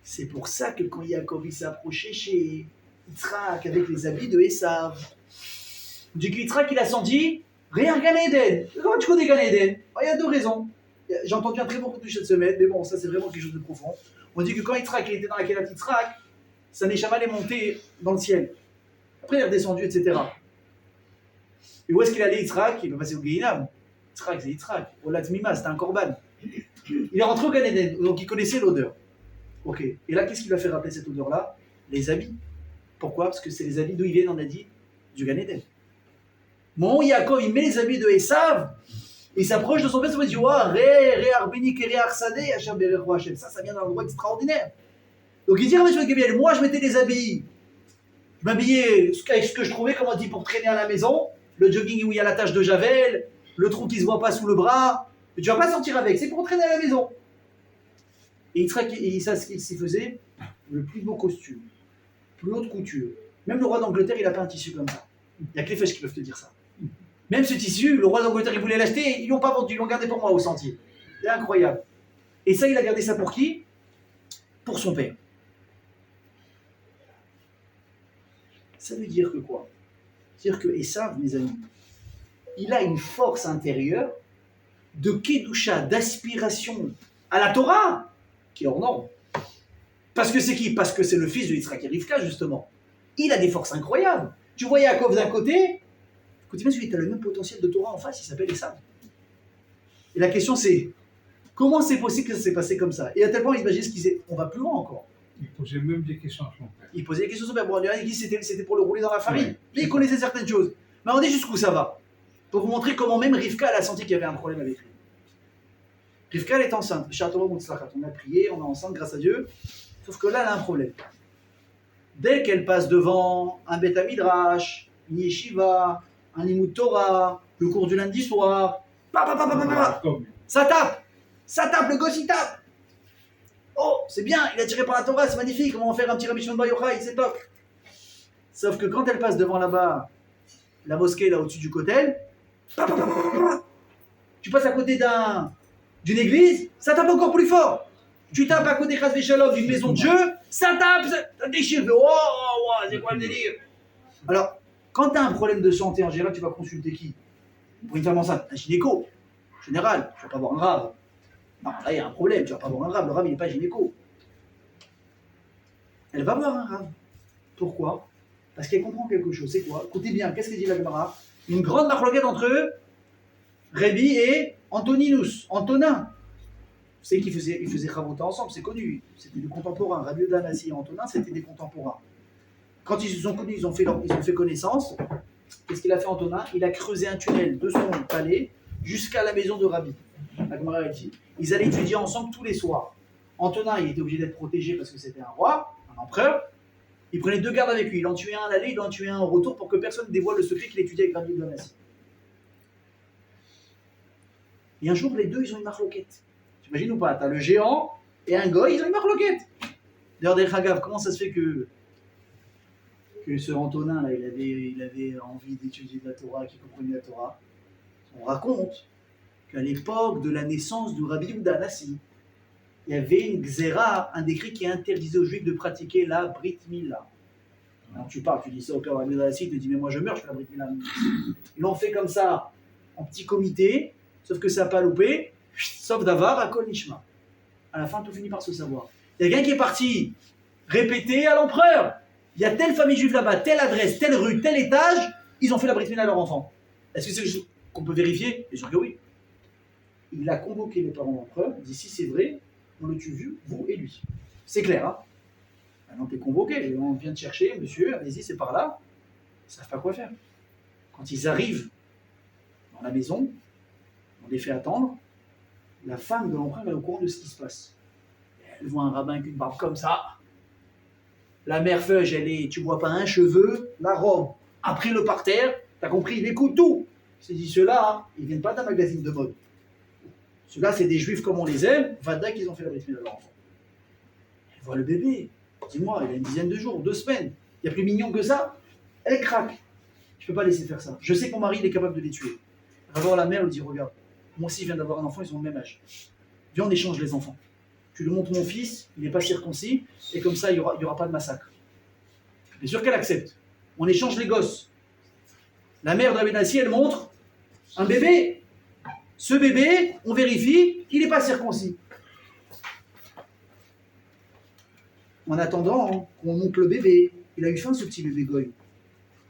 C'est pour ça que quand Yaakov s'est approché chez Yitzhak avec les habits de Esav, du coup Yitzhak il a senti rien Gan Eden. Comment tu connais Gan Eden? Il y a deux raisons. J'ai entendu un très bon contenu cette semaine, mais bon, ça c'est vraiment quelque chose de profond. On dit que quand Yitzhak il était dans la Kélat Yitzhak, sa Neshama est montée dans le ciel. Après il est redescendu, etc. Et où est-ce qu'il allait Yitzhak? Il va passer au Gehinam. Yitzhak c'est Yitzhak. Au Latmima, c'était un korban. Il est rentré au Gan Eden, donc il connaissait l'odeur. Ok. Et là, qu'est-ce qui lui a fait rappeler cette odeur-là? Les habits. Pourquoi? Parce que c'est les habits d'où ils viennent, on a dit, du Gan Eden. Mon Yaakov, il met les habits de Esav, il s'approche de son père, il dit ça vient d'un endroit extraordinaire. Donc il dit, moi je mettais les habits, je m'habillais avec ce que je trouvais, comme on dit, pour traîner à la maison, le jogging où il y a la tache de Javel, le trou qui ne se voit pas sous le bras, mais tu ne vas pas sortir avec, c'est pour traîner à la maison. Et il sait ce qu'il s'y faisait, le plus beau costume, plus haute couture. Même le roi d'Angleterre, il n'a pas un tissu comme ça. Il n'y a que les fèches qui peuvent te dire ça. Même ce tissu, le roi d'Angleterre, il voulait l'acheter, ils ne l'ont pas vendu, ils l'ont gardé pour moi au sentier. C'est incroyable. Et ça, il a gardé ça pour qui? Pour son père. Ça veut dire que quoi? C'est-à-dire que Esav, mes amis, il a une force intérieure de Kedusha, d'aspiration à la Torah, qui est hors norme. Parce que c'est qui? Parce que c'est le fils de Yitzhak et Rivka, justement. Il a des forces incroyables. Tu vois Yaakov d'un côté, écoutez, celui qui a le même potentiel de Torah en face, il s'appelle Esav. Et la question c'est, comment c'est possible que ça s'est passé comme ça? Et à tel point, imaginez ce qu'il sait. On va plus loin encore. Il posait même des questions à son père. Il posait des questions à son père. Bon, il dit que c'était pour le rouler dans la farine. Mais il connaissait certaines choses. Mais on dit jusqu'où ça va. Pour vous montrer comment même Rivka, elle a senti qu'il y avait un problème avec lui. Rivka, elle est enceinte. On a prié, on est enceinte grâce à Dieu. Sauf que là, elle a un problème. Dès qu'elle passe devant un Beth Midrash, une yeshiva, un Limud Torah, le cours du lundi soir, ça tape, le gosse il tape. Oh, c'est bien, il a tiré par la Torah, c'est magnifique, on va en faire un petit Rabbi Shimon Bar Yochai, c'est top. Sauf que quand elle passe devant là-bas, la mosquée là au-dessus du kotel, tu passes à côté d'une église, ça tape encore plus fort. Tu tapes à côté Chas Veshalom d'une maison de jeu, ça tape, ça déchire. Oh, c'est quoi le délire? Alors, quand tu as un problème de santé en général, tu vas consulter qui? Pour une femme enceinte, un gynéco. En général, tu ne vas pas voir un rave. Non, là, il y a un problème, tu ne vas pas voir un rave. Le rave, il n'est pas gynéco. Elle va voir un rave. Pourquoi? Parce qu'elle comprend quelque chose. C'est quoi? Écoutez bien, qu'est-ce que dit la Gemara? Une grande marloquette entre eux, Rébi et Antoninus, Antonin. Vous savez qu'ils faisaient Chavota ensemble, c'est connu. C'était des contemporains. Rabbi Danassi et Antonin, c'était des contemporains. Quand ils se sont connus, ils ont fait connaissance. Qu'est-ce qu'il a fait Antonin? Il a creusé un tunnel de son palais jusqu'à la maison de Rabbi. Ils allaient étudier ensemble tous les soirs. Antonin, il était obligé d'être protégé parce que c'était un roi, un empereur. Il prenait 2 gardes avec lui. Il en tuait un à l'aller, il en tuait un au retour pour que personne ne dévoile le secret qu'il étudiait avec Rabbi Danassi. Et un jour, les deux, ils ont une marloquette. T'imagines ou pas? T'as le géant et un goy, ils ont une marloquette. D'ailleurs, des Hagav, comment ça se fait que que ce Antonin, là, il avait envie d'étudier de la Torah, qu'il comprenait la Torah. On raconte qu'à l'époque de la naissance du Rabbi Yehuda Hanassi, il y avait une xéra, un décret qui interdisait aux Juifs de pratiquer la Brit Mila. Alors tu parles, tu dis ça au père Rabbi Yehuda Hanassi, il te dit mais moi je meurs, je fais la Brit Mila. Ils l'ont fait comme ça, en petit comité, sauf que ça n'a pas loupé, sauf Davar à Kol Nishma. À la fin, tout finit par se savoir. Il y a quelqu'un qui est parti répéter à l'empereur. Il y a telle famille juive là-bas, telle adresse, telle rue, tel étage, ils ont fait la Brit Mila à leur enfant. Est-ce que c'est quelque chose qu'on peut vérifier? Bien sûr que oui. Il a convoqué les parents de l'empereur, il dit si c'est vrai, on le tue vu, vous et lui. C'est clair, hein? Maintenant t'es convoqué, on vient te chercher, monsieur, allez-y, c'est par là. Ils ne savent pas quoi faire. Quand ils arrivent dans la maison, on les fait attendre, la femme de l'empereur est au courant de ce qui se passe. Elle voit un rabbin avec une barbe comme ça. La mère Feuge, elle est, tu vois pas un cheveu, la robe, après le parterre, t'as compris, il écoute tout. Il s'est dit, ceux-là, hein, ils viennent pas d'un magazine de mode. Ceux-là, c'est des juifs comme on les aime, Vada qu'ils ont fait la Brit Mila de leur enfant. Elle voit le bébé, dis-moi, il a une dizaine de jours, 2 semaines, il y a plus mignon que ça, elle craque. Je peux pas laisser faire ça. Je sais que mon mari, il est capable de les tuer. Elle va voir la mère, elle lui dit, regarde, moi aussi, je viens d'avoir un enfant, ils ont le même âge. Viens, on échange les enfants. Tu lui montres mon fils, il n'est pas circoncis, et comme ça, il y aura pas de massacre. Bien sûr qu'elle accepte. On échange les gosses. La mère de Rabbi Hanassi, elle montre un bébé. Ce bébé, on vérifie qu'il n'est pas circoncis. En attendant qu'on monte le bébé, il a eu faim ce petit bébé goy.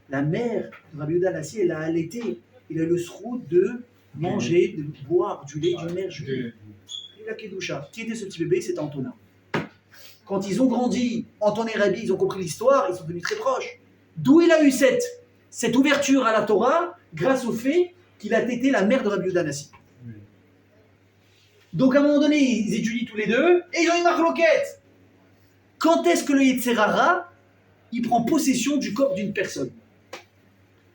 La mère de Rabbi Hanassi, elle a allaité. Il a eu le sroud de manger, de boire du lait d'une mère juive. La Kedusha. Qui était ce petit bébé? C'était Antonin. Quand ils ont grandi, Antonin et Rabbi, ils ont compris l'histoire, ils sont devenus très proches. D'où il a eu cette ouverture à la Torah, grâce au fait qu'il a tété la mère de Rabbi Yehuda Hanassi. Donc à un moment donné, ils étudient tous les deux, et ils ont une marloquette. Quand est-ce que le Yetzer Hara, il prend possession du corps d'une personne?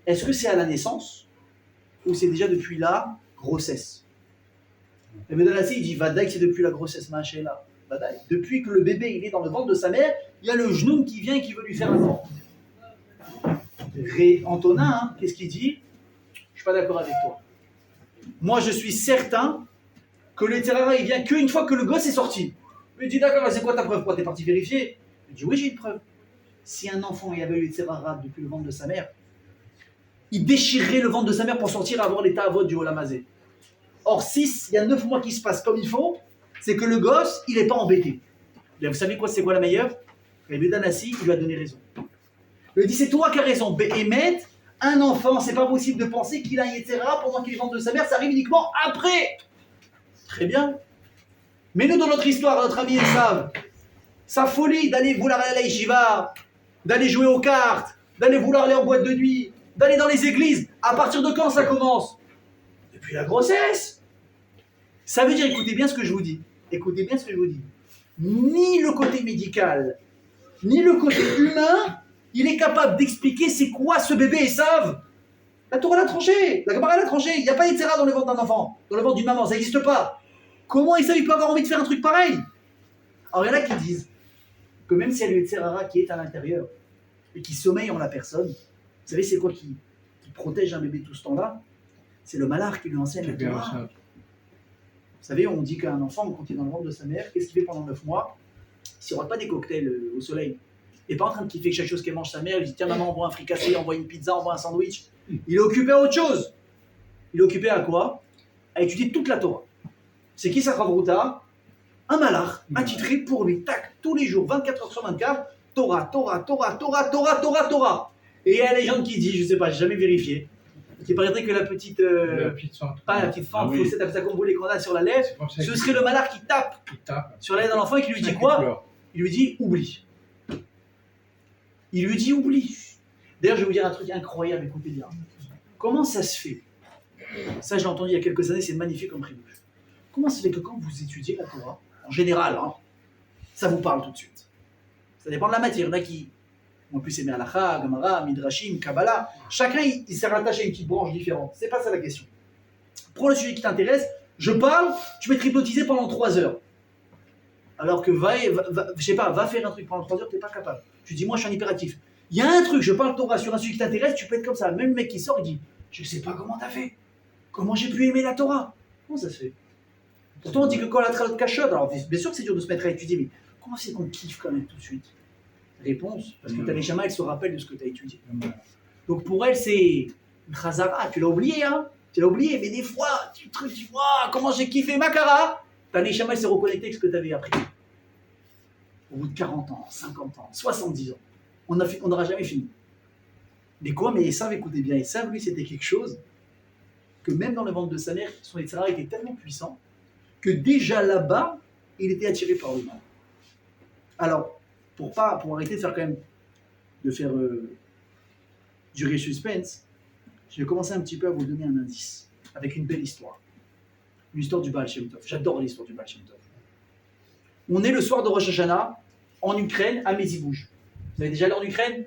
Est-ce que c'est à la naissance, ou c'est déjà depuis la grossesse? Et Rabbi Yehuda Hanassi, il dit, Vadaï, c'est depuis la grossesse, Mahéla. Vadaï. Depuis que le bébé, il est dans le ventre de sa mère, il y a le genoun qui vient et qui veut lui faire un enfant. Antonin, hein, qu'est-ce qu'il dit? Je ne suis pas d'accord avec toi. Moi, je suis certain que le Yetzer Hara, il vient qu'une fois que le gosse est sorti. Il dit, d'accord, c'est quoi ta preuve? Quoi, t'es parti vérifier? Il dit, oui, j'ai une preuve. Si un enfant il avait le Yetzer Hara depuis le ventre de sa mère, il déchirerait le ventre de sa mère pour sortir à avoir l'état à vote du Olam Hazé. Or, il y a 9 mois qui se passent comme il faut, c'est que le gosse, il n'est pas embêté. Bien, vous savez quoi, c'est quoi la meilleure? Rabbi Yehuda Hanassi, il lui a donné raison. Il lui a dit, c'est toi qui as raison. Béhémet, un enfant, c'est pas possible de penser qu'il a un Yetzer Hara pendant qu'il est ventre de sa mère, ça arrive uniquement après. Très bien. Mais nous, dans notre histoire, notre ami Esav, sa folie d'aller vouloir aller à la yeshiva, d'aller jouer aux cartes, d'aller vouloir aller en boîte de nuit, d'aller dans les églises, à partir de quand ça commence? Depuis la grossesse. Ça veut dire, écoutez bien ce que je vous dis. Écoutez bien ce que je vous dis. Ni le côté médical, ni le côté humain, il est capable d'expliquer c'est quoi ce bébé Esav. La Torah l'a tranché, la Gemara l'a tranché. Il n'y a pas Yetzer Hara dans le ventre d'un enfant, dans le ventre d'une maman, ça n'existe pas. Comment Esav il peut avoir envie de faire un truc pareil? Alors il y en a qui disent que même s'il y a le Yetzer Hara qui est à l'intérieur et qui sommeille en la personne, vous savez c'est quoi qui protège un bébé tout ce temps-là? C'est le malach qui lui enseigne la Torah. Vous savez, on dit qu'un enfant, quand il est dans le ventre de sa mère, qu'est-ce qu'il fait pendant 9 mois? S'il ne rate pas des cocktails au soleil, il n'est pas en train de kiffer chaque chose qu'elle mange sa mère, il dit tiens maman, envoie un fricassé, envoie une pizza, envoie un sandwich. Il est occupé à autre chose. Il est occupé à quoi? À étudier toute la Torah. C'est qui sa Chavruta? Un malach, attitré pour lui, tac, tous les jours, 24 heures sur 24, Torah, Torah, Torah, Torah, Torah, Torah, Torah. Et il y a la légende qui dit, je ne sais pas, j'ai jamais vérifié, qui paraîtrait que la petite fente, pas la petite fente, faussette à qu'on voulait qu'on a sur la lèvre, ce serait le malach qui tape sur la lèvre de l'enfant et qui lui dit quoi? Il lui dit oublie. Il lui dit oublie. D'ailleurs, je vais vous dire un truc incroyable, écoutez bien. Comment ça se fait? Ça, je l'ai entendu il y a quelques années, c'est magnifique comme privilège. Comment ça se fait que quand vous étudiez la Torah, en général, hein, ça vous parle tout de suite? Ça dépend de la matière. Il y en a qui ont pu s'aimer Halakha, Gemara, Midrashim, Kabbalah. Chacun, il s'est rattaché à une petite branche différente. C'est pas ça la question. Prends le sujet qui t'intéresse, je parle, tu peux être hypnotisé pendant 3 heures. Alors que va faire un truc pendant 3 heures, tu n'es pas capable. Tu dis, moi, je suis un hyperactif. Il y a un truc, je parle Torah sur un sujet qui t'intéresse, tu peux être comme ça. Même le mec qui sort, il dit, je sais pas comment t'as fait. Comment j'ai pu aimer la Torah? Comment ça se fait? Pourtant, on dit que quand la Tralot Kachot, alors bien sûr que c'est dur de se mettre à étudier, mais comment c'est qu'on kiffe quand même tout de suite? Réponse, parce que ta Neshama, elle se rappelle de ce que tu as étudié. Donc pour elle, c'est une Chazara. Tu l'as oublié, hein? Tu l'as oublié, mais des fois, tu vois comment j'ai kiffé Makara. Ta Neshama, elle s'est reconnectée avec ce que tu avais appris. Au bout de 40 ans, 50 ans, 70 ans, on n'aura jamais fini. Mais quoi? Mais Esav, écoutez bien, Esav, lui, c'était quelque chose que même dans le ventre de sa mère, son Yetzirah était tellement puissant que déjà là-bas, il était attiré par le mal. Alors, pour arrêter de faire quand même, de faire durer suspense, je vais commencer un petit peu à vous donner un indice, avec une belle histoire. Une histoire du Baal Shem Tov. J'adore l'histoire du Baal Shem Tov. On est le soir de Rosh Hashanah, en Ukraine, à Mezibouj. Vous avez déjà allé en Ukraine?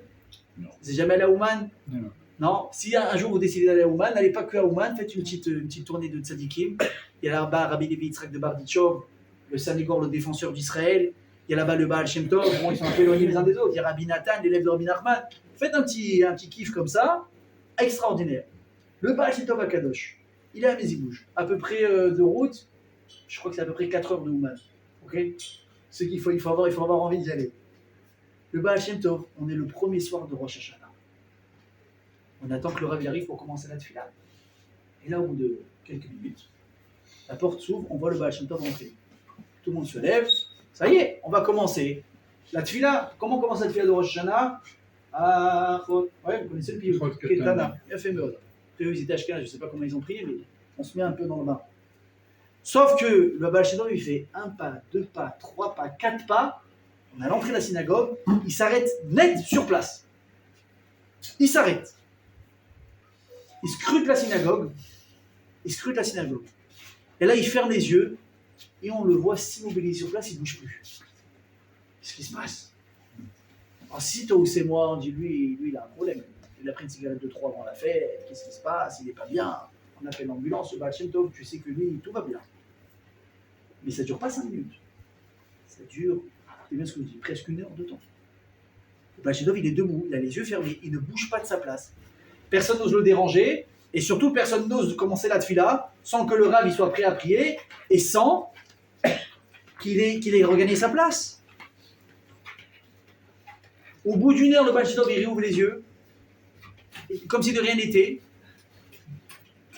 Non. Vous n'êtes jamais allé à Ouman? Non. Non. Si un jour vous décidez d'aller à Ouman, n'allez pas que à Ouman, faites une petite tournée de tzadikim. Il y a là-bas Rabbi Levi Yitzhak de Barditchov, le Sanégor, le défenseur d'Israël. Il y a là-bas le Baal Shem Tov, bon, ils sont un peu éloignés les uns des autres. Il y a Rabbi Nathan, l'élève de Rabbi Nachman. Faites un petit kiff comme ça, extraordinaire. Le Baal Shem Tov à Kadosh, il est à Mezibouj, à peu près de route, je crois que c'est à peu près 4 heures de Ouman. Ok? Ce qu'il faut, il faut avoir envie d'y aller. Le Baal Shem Tov, on est le premier soir de Rosh Hashanah. On attend que le Rav arrive pour commencer la tefila. Et là, au bout de quelques minutes, la porte s'ouvre, on voit le Baal Shem Tov rentrer. Tout le monde se lève. Ça y est, on va commencer. La tefila, comment commence la tefila de Rosh Hashanah? Ouais, vous connaissez le pire. Ketana. Il a fait meurtre. Après, ils étaient Ashkenaz, je ne sais pas comment ils ont prié, mais on se met un peu dans le bain. Sauf que le Baal Shem Tov, il fait 1 pas, 2 pas, 3 pas, 4 pas. On a l'entrée de la synagogue, il s'arrête net sur place. Il s'arrête. Il scrute la synagogue. Et là, il ferme les yeux et on le voit s'immobiliser sur place, il ne bouge plus. Qu'est-ce qui se passe? Alors, si toi ou c'est moi, on dit lui, il a un problème. Il a pris une cigarette de 3 avant la fête, qu'est-ce qui se passe? Il n'est pas bien. On appelle l'ambulance, le Baal Shem Tov, tu sais que lui, tout va bien. Mais ça ne dure pas 5 minutes. Ça dure, c'est bien ce que je dis, presque 1 heure de temps. Le Baal Shem Tov, il est debout, il a les yeux fermés, il ne bouge pas de sa place. Personne n'ose le déranger, et surtout personne n'ose commencer la tefila sans que le Rav il soit prêt à prier et sans qu'il ait regagné sa place. Au bout d'1 heure, le Baal Shem Tov il réouvre les yeux, comme si de rien n'était.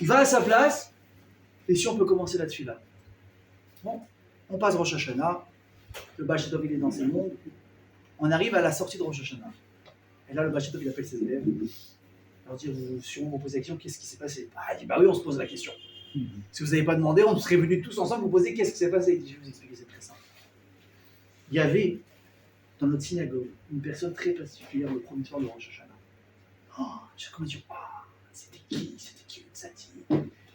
Il va à sa place, et si on peut commencer la tefila. Bon, on passe Rosh Hashanah, le Baal Shem Tov il est dans ses mondes, on arrive à la sortie de Rosh Hashanah. Et là, le Baal Shem Tov il appelle ses élèves. Alors dire, vous sûrement vous posez la question, qu'est-ce qui s'est passé? Il dit, bah oui, on se pose la question. Si vous n'avez pas demandé, on serait venus tous ensemble vous poser qu'est-ce qui s'est passé. Il dit, je vais vous expliquer, c'est très simple. Il y avait dans notre synagogue une personne très particulière le premier soir de Rosh Hashanah. Je sais comment dire, c'était qui le tzaddik?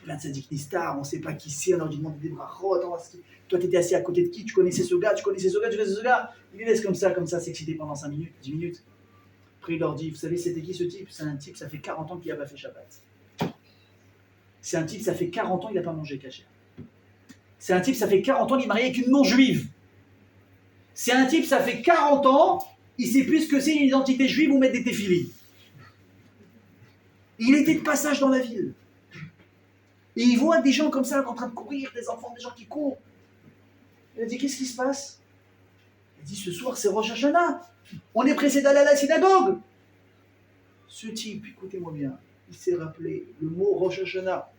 Plein de tzaddik Nistar, on ne sait pas qui c'est, on leur dit demander des brachot. Toi, tu étais assis à côté de qui? Tu connaissais ce gars? Il les laisse comme ça s'exciter pendant 5 minutes, 10 minutes. Après, il leur dit, vous savez, c'était qui ce type? C'est un type, ça fait 40 ans qu'il n'a pas fait Shabbat. C'est un type, ça fait 40 ans qu'il n'a pas mangé kasher. C'est un type, ça fait 40 ans qu'il est marié avec une non-juive. C'est un type, ça fait 40 ans, il sait plus ce que c'est une identité juive ou mettre des téfilis. Il était de passage dans la ville. Et il voit des gens comme ça en train de courir, des enfants, des gens qui courent. Il a dit, qu'est-ce qui se passe? Il dit, ce soir, c'est Rosh Hashanah. On est pressé d'aller à la synagogue. Ce type, écoutez-moi bien, il s'est rappelé le mot Rosh Hashanah.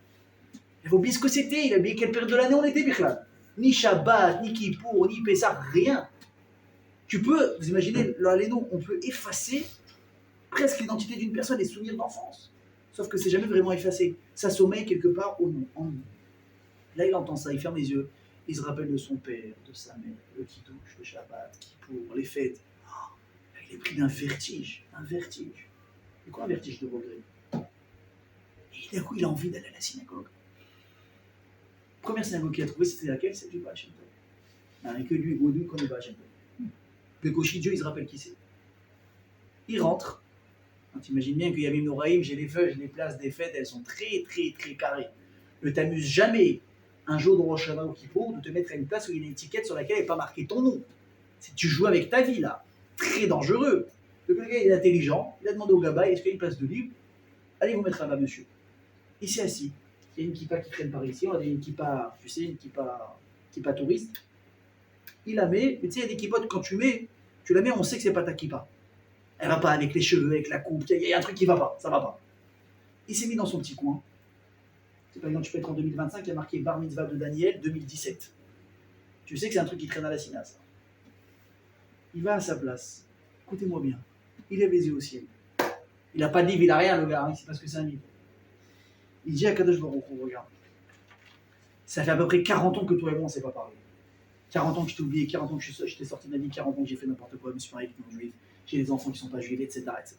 Il a oublié ce que c'était, il a oublié quelle période de l'année on était, Bichlal. Ni Shabbat, ni Kippour, ni Pessah, rien. Tu peux, vous imaginez, on peut effacer presque l'identité d'une personne, les souvenirs d'enfance. Sauf que c'est jamais vraiment effacé. Ça sommeille quelque part en nous. Là, il entend ça, il ferme les yeux. Il se rappelle de son père, de sa mère, le Kiddush, le Shabbat, Kippour, les fêtes. Il est pris d'un vertige. C'est quoi un vertige de regret? Et d'un coup, il a envie d'aller à la synagogue. Première synagogue qu'il a trouvée, c'était laquelle? C'est du Baal Shem Tov. Et que lui connaît Baal Shem Tov. Le Koshi Dieu, il se rappelle qui c'est. Il rentre. T'imagines bien qu'il y avait une Noraïm, j'ai les feuilles, j'ai les places des fêtes, elles sont très très très carrées. Ne t'amuse jamais un jour de Rosh Hashanah ou Kippour de te mettre à une place où il y a une étiquette sur laquelle n'est pas marqué ton nom. Tu joues avec ta vie là. Très dangereux. Donc le gars, il est intelligent, il a demandé au gabaye, est-ce qu'il y a une place de libre? Allez vous mettre là-bas, monsieur. Il s'est assis. Il y a une kippa qui traîne par ici, on a une kippa, tu sais, une kippa touriste. Il la met, mais tu sais, il y a des kippotes, quand tu la mets, on sait que c'est pas ta kippa. Elle va pas avec les cheveux, avec la coupe, il y a un truc qui va pas, ça va pas. Il s'est mis dans son petit coin. C'est par exemple, tu peux être en 2025, il y a marqué Bar Mitzvah de Daniel 2017. Tu sais que c'est un truc qui traîne à la Sina, ça. Il va à sa place. Écoutez-moi bien. Il lève les yeux au ciel. Il n'a pas de livre, il n'a rien, le gars, hein, il sait pas ce que c'est un livre. Il dit à Kadosh Baruch Hu, regarde. Ça fait à peu près 40 ans que toi et moi, on ne s'est pas parlé. 40 ans que je t'ai oublié, 40 ans que je t'ai sorti de ma vie, 40 ans que j'ai fait n'importe quoi, je me suis marié avec une juive, j'ai des enfants qui ne sont pas juifs, etc., etc.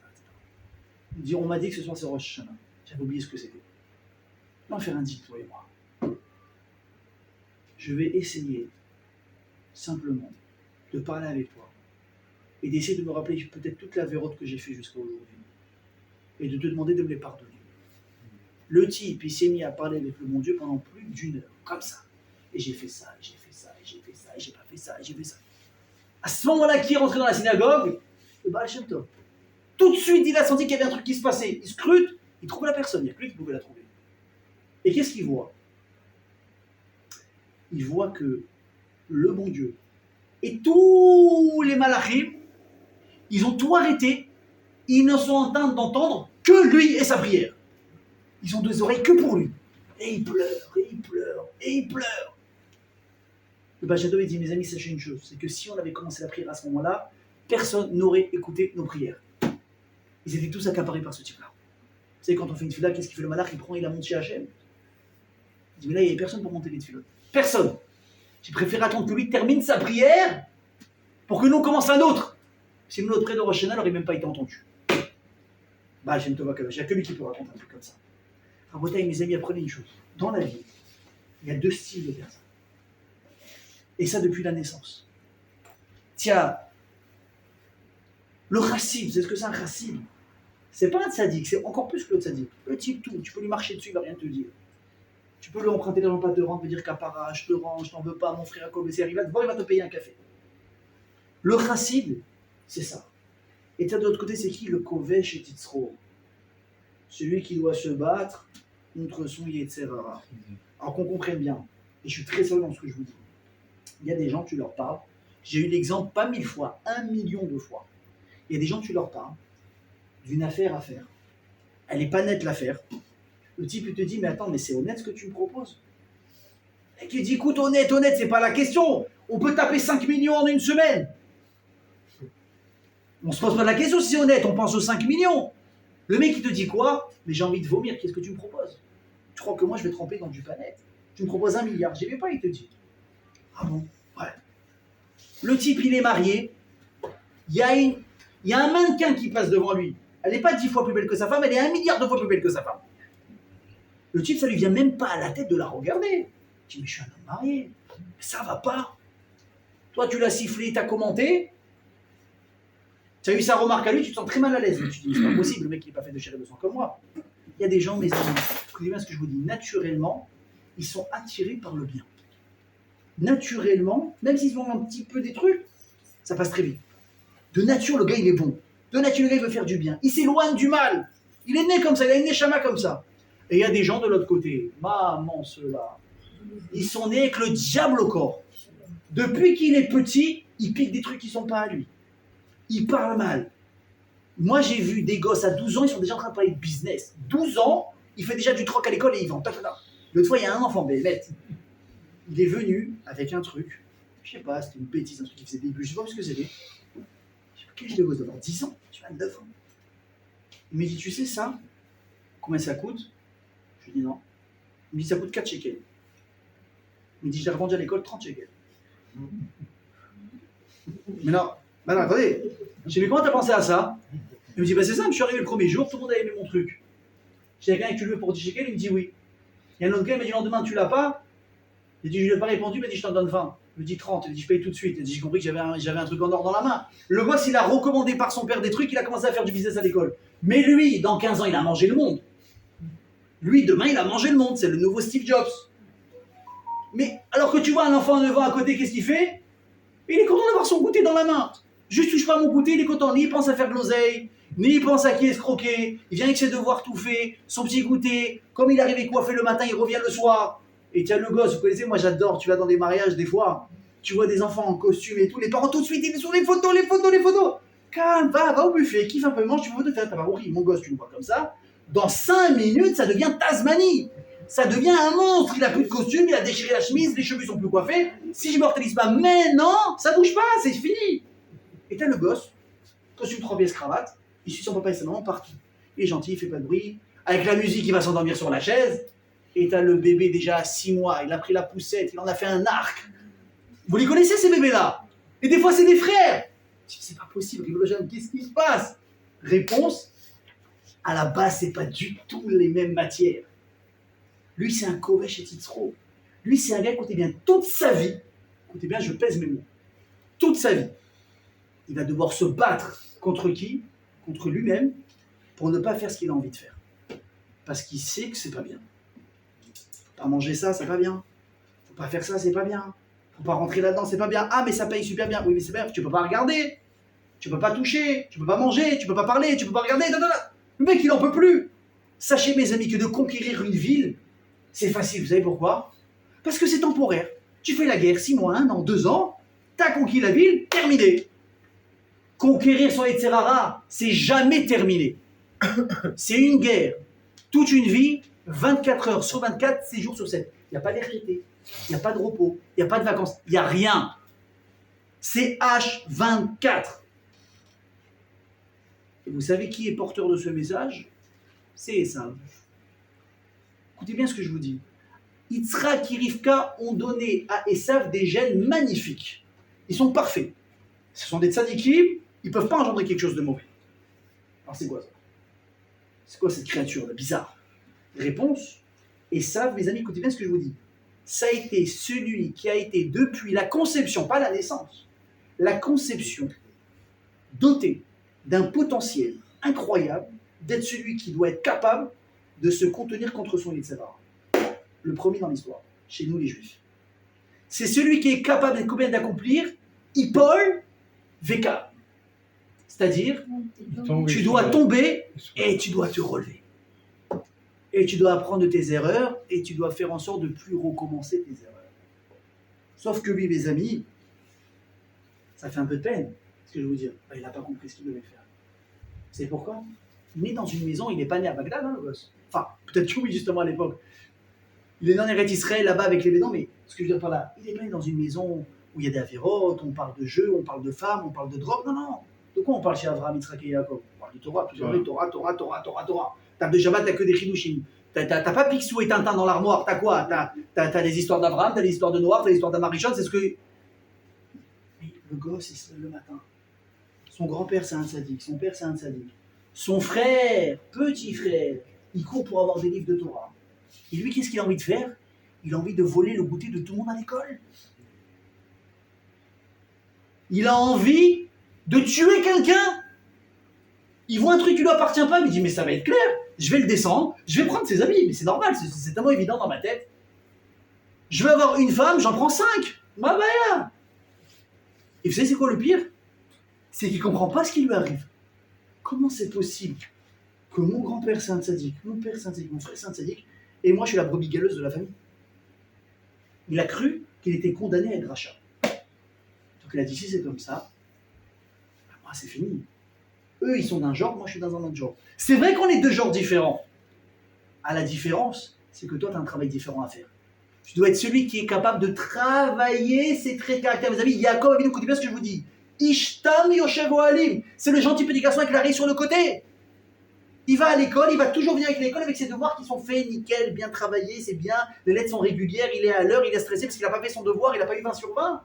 Il dit, on m'a dit que ce soir c'est Rosh Hashanah. J'avais oublié ce que c'était. On va faire un deal, toi et moi. Je vais essayer, simplement, de parler avec toi et d'essayer de me rappeler peut-être toute la vérote que j'ai fait jusqu'à aujourd'hui et de te demander de me les pardonner. Le type, il s'est mis à parler avec le bon Dieu pendant plus d'1 heure, comme ça. Et j'ai fait ça, et j'ai fait ça, et j'ai fait ça, et j'ai pas fait ça, et j'ai fait ça. À ce moment-là, qui est rentré dans la synagogue? Le Baal Shem Tov. Tout de suite, il a senti qu'il y avait un truc qui se passait. Il scrute, il trouve la personne, il n'y a que lui qui pouvait la trouver. Et qu'est-ce qu'il voit? Il voit que le bon Dieu et tous les malachim, ils ont tout arrêté, ils ne sont en train d'entendre que lui et sa prière. Ils ont 2 oreilles que pour lui. Et il pleure, et il pleure, et il pleure. Le Baal Shem Tov dit, mes amis, sachez une chose, c'est que si on avait commencé la prière à ce moment-là, personne n'aurait écouté nos prières. Ils étaient tous accaparés par ce type-là. Vous savez, quand on fait une tefila, qu'est-ce qu'il fait le malach? Il prend, il la monte chez Hachem. Il dit, mais là, il n'y avait personne pour monter les tefilotes. Personne. J'ai préféré attendre que lui termine sa prière pour que nous on commence un autre. Sinon, notre prière de Rosh Hashanah n'aurait même pas été entendue. Baal Shem Tov Akadosh, il n'y a que lui qui peut raconter un truc comme ça. Rabotaï, mes amis, apprenez une chose. Dans la vie, il y a 2 styles de personnes. Et ça depuis la naissance. Tiens, le chassid, vous savez ce que c'est un chassid? C'est pas un tzaddik, c'est encore plus que le tzaddik. Le type tout, tu peux lui marcher dessus, il va rien te dire. Tu peux lui emprunter dans le pâte de rente, me dire qu'apara, je te rends, je t'en veux pas, mon frère à Kobe, il va te voir, il va te payer un café. Le chassid, c'est ça. Et de l'autre côté, c'est qui? Le kovesh et titzro. Celui qui doit se battre contre son Yetzerara. Alors qu'on comprenne bien, et je suis très sérieux dans ce que je vous dis. Il y a des gens, tu leur parles. J'ai eu l'exemple pas 1000 fois, 1 million de fois. Il y a des gens, tu leur parles d'une affaire à faire. Elle n'est pas nette l'affaire. Le type il te dit, mais attends, mais c'est honnête ce que tu me proposes. Et qui dit, écoute, honnête, c'est pas la question. On peut taper 5 millions en 1 semaine. On se pose pas la question si c'est honnête, on pense aux 5 millions. Le mec il te dit quoi? Mais j'ai envie de vomir, qu'est-ce que tu me proposes? Tu crois que moi je vais tremper dans du panette? Tu me proposes 1 milliard, j'y vais pas, il te dit. Ah bon? Ouais. Le type il est marié, il y a un mannequin qui passe devant lui. Elle n'est pas 10 fois plus belle que sa femme, elle est 1 milliard de fois plus belle que sa femme. Le type, ça lui vient même pas à la tête de la regarder. Il dit, mais je suis un homme marié, ça va pas. Toi, tu l'as sifflé, tu as commenté, tu as eu sa remarque à lui, tu te sens très mal à l'aise. Tu te dis, c'est pas possible, le mec il n'est pas fait de chair et de sang comme moi. Il y a des gens, mes amis, écoutez bien ce que je vous dis, naturellement, ils sont attirés par le bien. Naturellement, même s'ils ont un petit peu des trucs, ça passe très vite. De nature, le gars, il est bon. De nature, le gars, il veut faire du bien. Il s'éloigne du mal. Il est né comme ça, il a une neshama comme ça. Et il y a des gens de l'autre côté, maman, ceux-là, ils sont nés avec le diable au corps. Depuis qu'il est petit, il pique des trucs qui ne sont pas à lui. Il parle mal. Moi, j'ai vu des gosses à 12 ans, ils sont déjà en train de parler de business. 12 ans, il fait déjà du troc à l'école et il vend. L'autre fois, il y a un enfant bête. Il est venu avec un truc, je sais pas, c'était une bêtise, un truc qui faisait des bulles, je sais pas ce que c'était. Je sais pas quel âge de gosse d'avoir 10 ans, j'ai 29 ans. Il me dit, tu sais ça, combien ça coûte? Je lui dis non. Il me dit, ça coûte 4 shekels. Il me dit, je l'ai revendu à l'école 30 shekels. Mais non, attendez, je dis, mais comment t'as pensé à ça? Il me dit, bah c'est ça, je suis arrivé le premier jour, tout le monde a aimé mon truc. J'ai dit, quelqu'un que tu le veux pour 10 shekels, il me dit oui. Il y a un autre gars, il m'a dit, le lendemain, tu l'as pas? Il dit, je ne lui ai pas répondu, il m'a dit, je t'en donne 20. Il me dit 30, il me dit, je paye tout de suite. Il dit, j'ai compris que j'avais un truc en or dans la main. Le gosse, il a recommandé par son père des trucs, il a commencé à faire du business à l'école. Mais lui, dans 15 ans, il a mangé le monde. Lui, demain, il a mangé le monde, c'est le nouveau Steve Jobs. Mais alors que tu vois un enfant de 9 ans à côté, qu'est-ce qu'il fait? Il est content d'avoir son goûter dans la main. Juste touche pas à mon goûter, il est content. Ni il pense à faire de l'oseille, ni il pense à qui escroquer. Il vient avec ses devoirs tout faits, son petit goûter. Comme il arrive coiffé le matin, il revient le soir. Et tiens, le gosse, vous connaissez, moi j'adore, tu vas dans des mariages des fois, tu vois des enfants en costume et tout, les parents tout de suite, ils sont sur les photos, les photos, les photos. Calme, va au buffet, kiffe un peu, mange, tu veux te faire, t'as pas compris, mon gosse, tu le vois comme ça. Dans 5 minutes, ça devient Tasmanie. Ça devient un monstre, il a plus de costume, il a déchiré la chemise, les cheveux sont plus coiffés. Si je mortalise pas maintenant, ça bouge pas, c'est fini. Et t'as le gosse, costume 3 pièces cravate, il suit son papa et sa maman partout. Il est gentil, il fait pas de bruit. Avec la musique, il va s'endormir sur la chaise. Et t'as le bébé déjà à 6 mois, il a pris la poussette, il en a fait un arc. Vous les connaissez ces bébés-là? Et des fois c'est des frères. C'est pas possible, Rigologène, qu'est-ce qui se passe? Réponse, à la base c'est pas du tout les mêmes matières. Lui c'est un Kovesh et Titzro. Lui c'est un gars, écoutez bien, toute sa vie, écoutez bien, je pèse mes mots, toute sa vie, il va devoir se battre contre qui? Contre lui-même, pour ne pas faire ce qu'il a envie de faire. Parce qu'il sait que c'est pas bien. Faut pas manger ça, c'est pas bien. Faut pas faire ça, c'est pas bien. Faut pas rentrer là-dedans, c'est pas bien. Ah, mais ça paye super bien. Oui, mais c'est bien, tu peux pas regarder. Tu peux pas toucher. Tu peux pas manger. Tu peux pas parler. Tu peux pas regarder. Le mec, il en peut plus. Sachez, mes amis, que de conquérir une ville, c'est facile. Vous savez pourquoi? Parce que c'est temporaire. Tu fais la guerre 6 mois, 1 an, 2 ans. T'as conquis la ville, terminé. Conquérir son Yetzerara, c'est jamais terminé. C'est une guerre. Toute une vie, 24 heures sur 24, 6 jours sur 7. Il n'y a pas d'RTT, il n'y a pas de repos, il n'y a pas de vacances, il n'y a rien. C'est H24. Et vous savez qui est porteur de ce message? C'est Esav. Écoutez bien ce que je vous dis. Yitzhak et Rivka ont donné à Esav des gènes magnifiques. Ils sont parfaits. Ce sont des tzadikim, ils ne peuvent pas engendrer quelque chose de mauvais. Alors c'est quoi ça? C'est quoi cette créature là, bizarre? Réponse, Esav, mes amis, écoutez bien ce que je vous dis. Ça a été celui qui a été depuis la conception, pas la naissance, la conception, doté d'un potentiel incroyable d'être celui qui doit être capable de se contenir contre son Yetzirah. Le premier dans l'histoire, chez nous les Juifs. C'est celui qui est capable d'accomplir Ipol Veka. C'est-à-dire, tu dois tomber et tu dois te relever. Et tu dois apprendre de tes erreurs et tu dois faire en sorte de ne plus recommencer tes erreurs. Sauf que lui, mes amis, ça fait un peu de peine, ce que je veux dire. Il n'a pas compris ce qu'il devait faire. Vous savez pourquoi? Il est né dans une maison, il n'est pas né à Bagdad, hein, le gosse. Enfin, peut-être que oui, justement, à l'époque. Il est né en Eretz Israël, là-bas, avec les bédons, mais ce que je veux dire par là, il n'est pas né dans une maison où il y a des avérotes, on parle de jeux, on parle de femmes, on parle de drogue. Non, non. De quoi on parle chez Abraham, Yitzhak et Yaakov? On parle de Torah, Torah. T'as de Shabbat, t'as que des Chidushim. T'as pas Picsou et Tintin dans l'armoire, t'as quoi? T'as des histoires d'Abraham, t'as des histoires de Noir, t'as des histoires d'Amarichon, c'est ce que... Mais le gosse, il se lève le matin. Son grand-père, c'est un tzaddik, son père, c'est un tzaddik. Son frère, petit frère, il court pour avoir des livres de Torah. Et lui, qu'est-ce qu'il a envie de faire? Il a envie de voler le goûter de tout le monde à l'école. Il a envie de tuer quelqu'un. Il voit un truc qui lui appartient pas, mais il dit, mais ça va être clair, je vais le descendre, je vais prendre ses amis, mais c'est normal, c'est tellement évident dans ma tête. Je vais avoir une femme, j'en prends 5. Bah là. Et vous savez c'est quoi le pire? C'est qu'il comprend pas ce qui lui arrive. Comment c'est possible que mon grand-père c'est un tzaddik, mon père c'est un tzaddik, mon frère c'est un tzaddik, et moi je suis la brebis galeuse de la famille? Il a cru qu'il était condamné à être rachat. Donc il a dit, si c'est comme ça, moi c'est fini. Eux, ils sont d'un genre, moi je suis dans un autre genre. C'est vrai qu'on est 2 genres différents. À la différence, c'est que toi, tu as un travail différent à faire. Tu dois être celui qui est capable de travailler ses traits de caractère. Mes amis, Yaakov, écoutez bien ce que je vous dis. Ishtam Yoshev Ohalim. C'est le gentil petit garçon avec la raie sur le côté. Il va à l'école, il va toujours venir avec l'école avec ses devoirs qui sont faits, nickel, bien travaillés, c'est bien. Les lettres sont régulières, il est à l'heure, il est stressé parce qu'il n'a pas fait son devoir, il n'a pas eu 20 sur 20.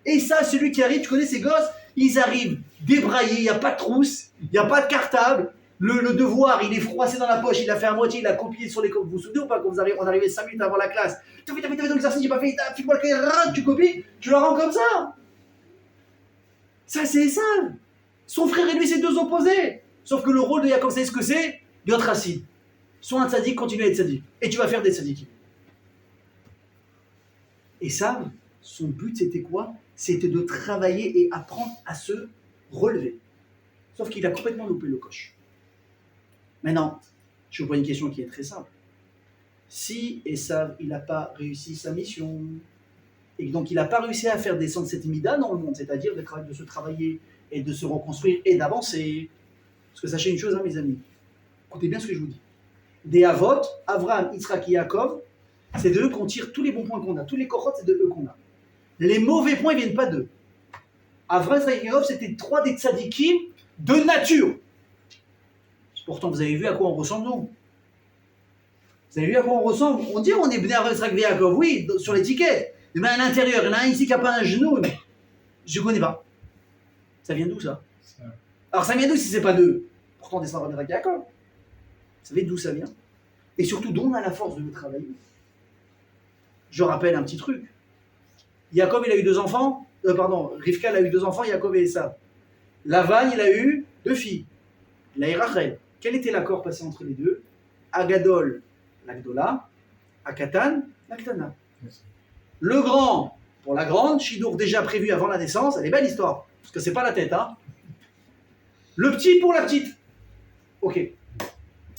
Et ça, celui qui arrive, tu connais ces gosses, ils arrivent débraillés, il n'y a pas de trousse, il n'y a pas de cartable. Le devoir, il est froissé dans la poche, il l'a fait à moitié, il a copié sur les... Vous vous souvenez ou pas quand on arrivait 5 minutes avant la classe? T'as fait ton exercice, j'ai pas fait, file-moi le cahier, tu copies, tu le rends comme ça. Ça, c'est ça. Son frère et lui, c'est 2 opposés. Sauf que le rôle de Yaakov, c'est ce que c'est? D'être racine. Sois un tzaddik, continue à être tzaddik. Et tu vas faire des tzaddikim. Et ça, son but c'était quoi? C'était de travailler et apprendre à se relever. Sauf qu'il a complètement loupé le coche. Maintenant, je vous pose une question qui est très simple. Si Esav, il n'a pas réussi sa mission, et donc il n'a pas réussi à faire descendre cette mida dans le monde, c'est-à-dire de se travailler et de se reconstruire et d'avancer. Parce que sachez une chose, hein, mes amis, écoutez bien ce que je vous dis. Des Avot, Avraham, Yitzhak et Yaakov, c'est de eux qu'on tire tous les bons points qu'on a, tous les korotes, c'est de eux qu'on a. Les mauvais points, ils ne viennent pas d'eux. Avraham, Yitzhak et Yaakov, c'était 3 des tzadikim de nature. Pourtant, vous avez vu à quoi on ressemble, nous? Vous avez vu à quoi on ressemble? On dit on est Bnei Avraham, Yitzhak et Yaakov, oui, sur l'étiquette. Mais à l'intérieur, il y en a un ici qui n'a pas un genou, mais je ne connais pas. Ça vient d'où, ça? Alors, ça vient d'où si ce n'est pas d'eux? Pourtant, des Avraham, Yitzhak et Yaakov. Vous savez d'où ça vient? Et surtout, d'où on a la force de le travailler. Je rappelle un petit truc. Yaakov, il a eu 2 enfants. Rivka, il a eu 2 enfants, Yaakov et Esav. Lavan, il a eu 2 filles. Il a eu Rachel. Quel était l'accord passé entre les deux? Agadol, l'Agdola. Akatan, l'Aktana. Le grand, pour la grande, Shidour déjà prévu avant la naissance. Elle est belle l'histoire. Parce que c'est pas la tête, hein. Le petit pour la petite. Ok.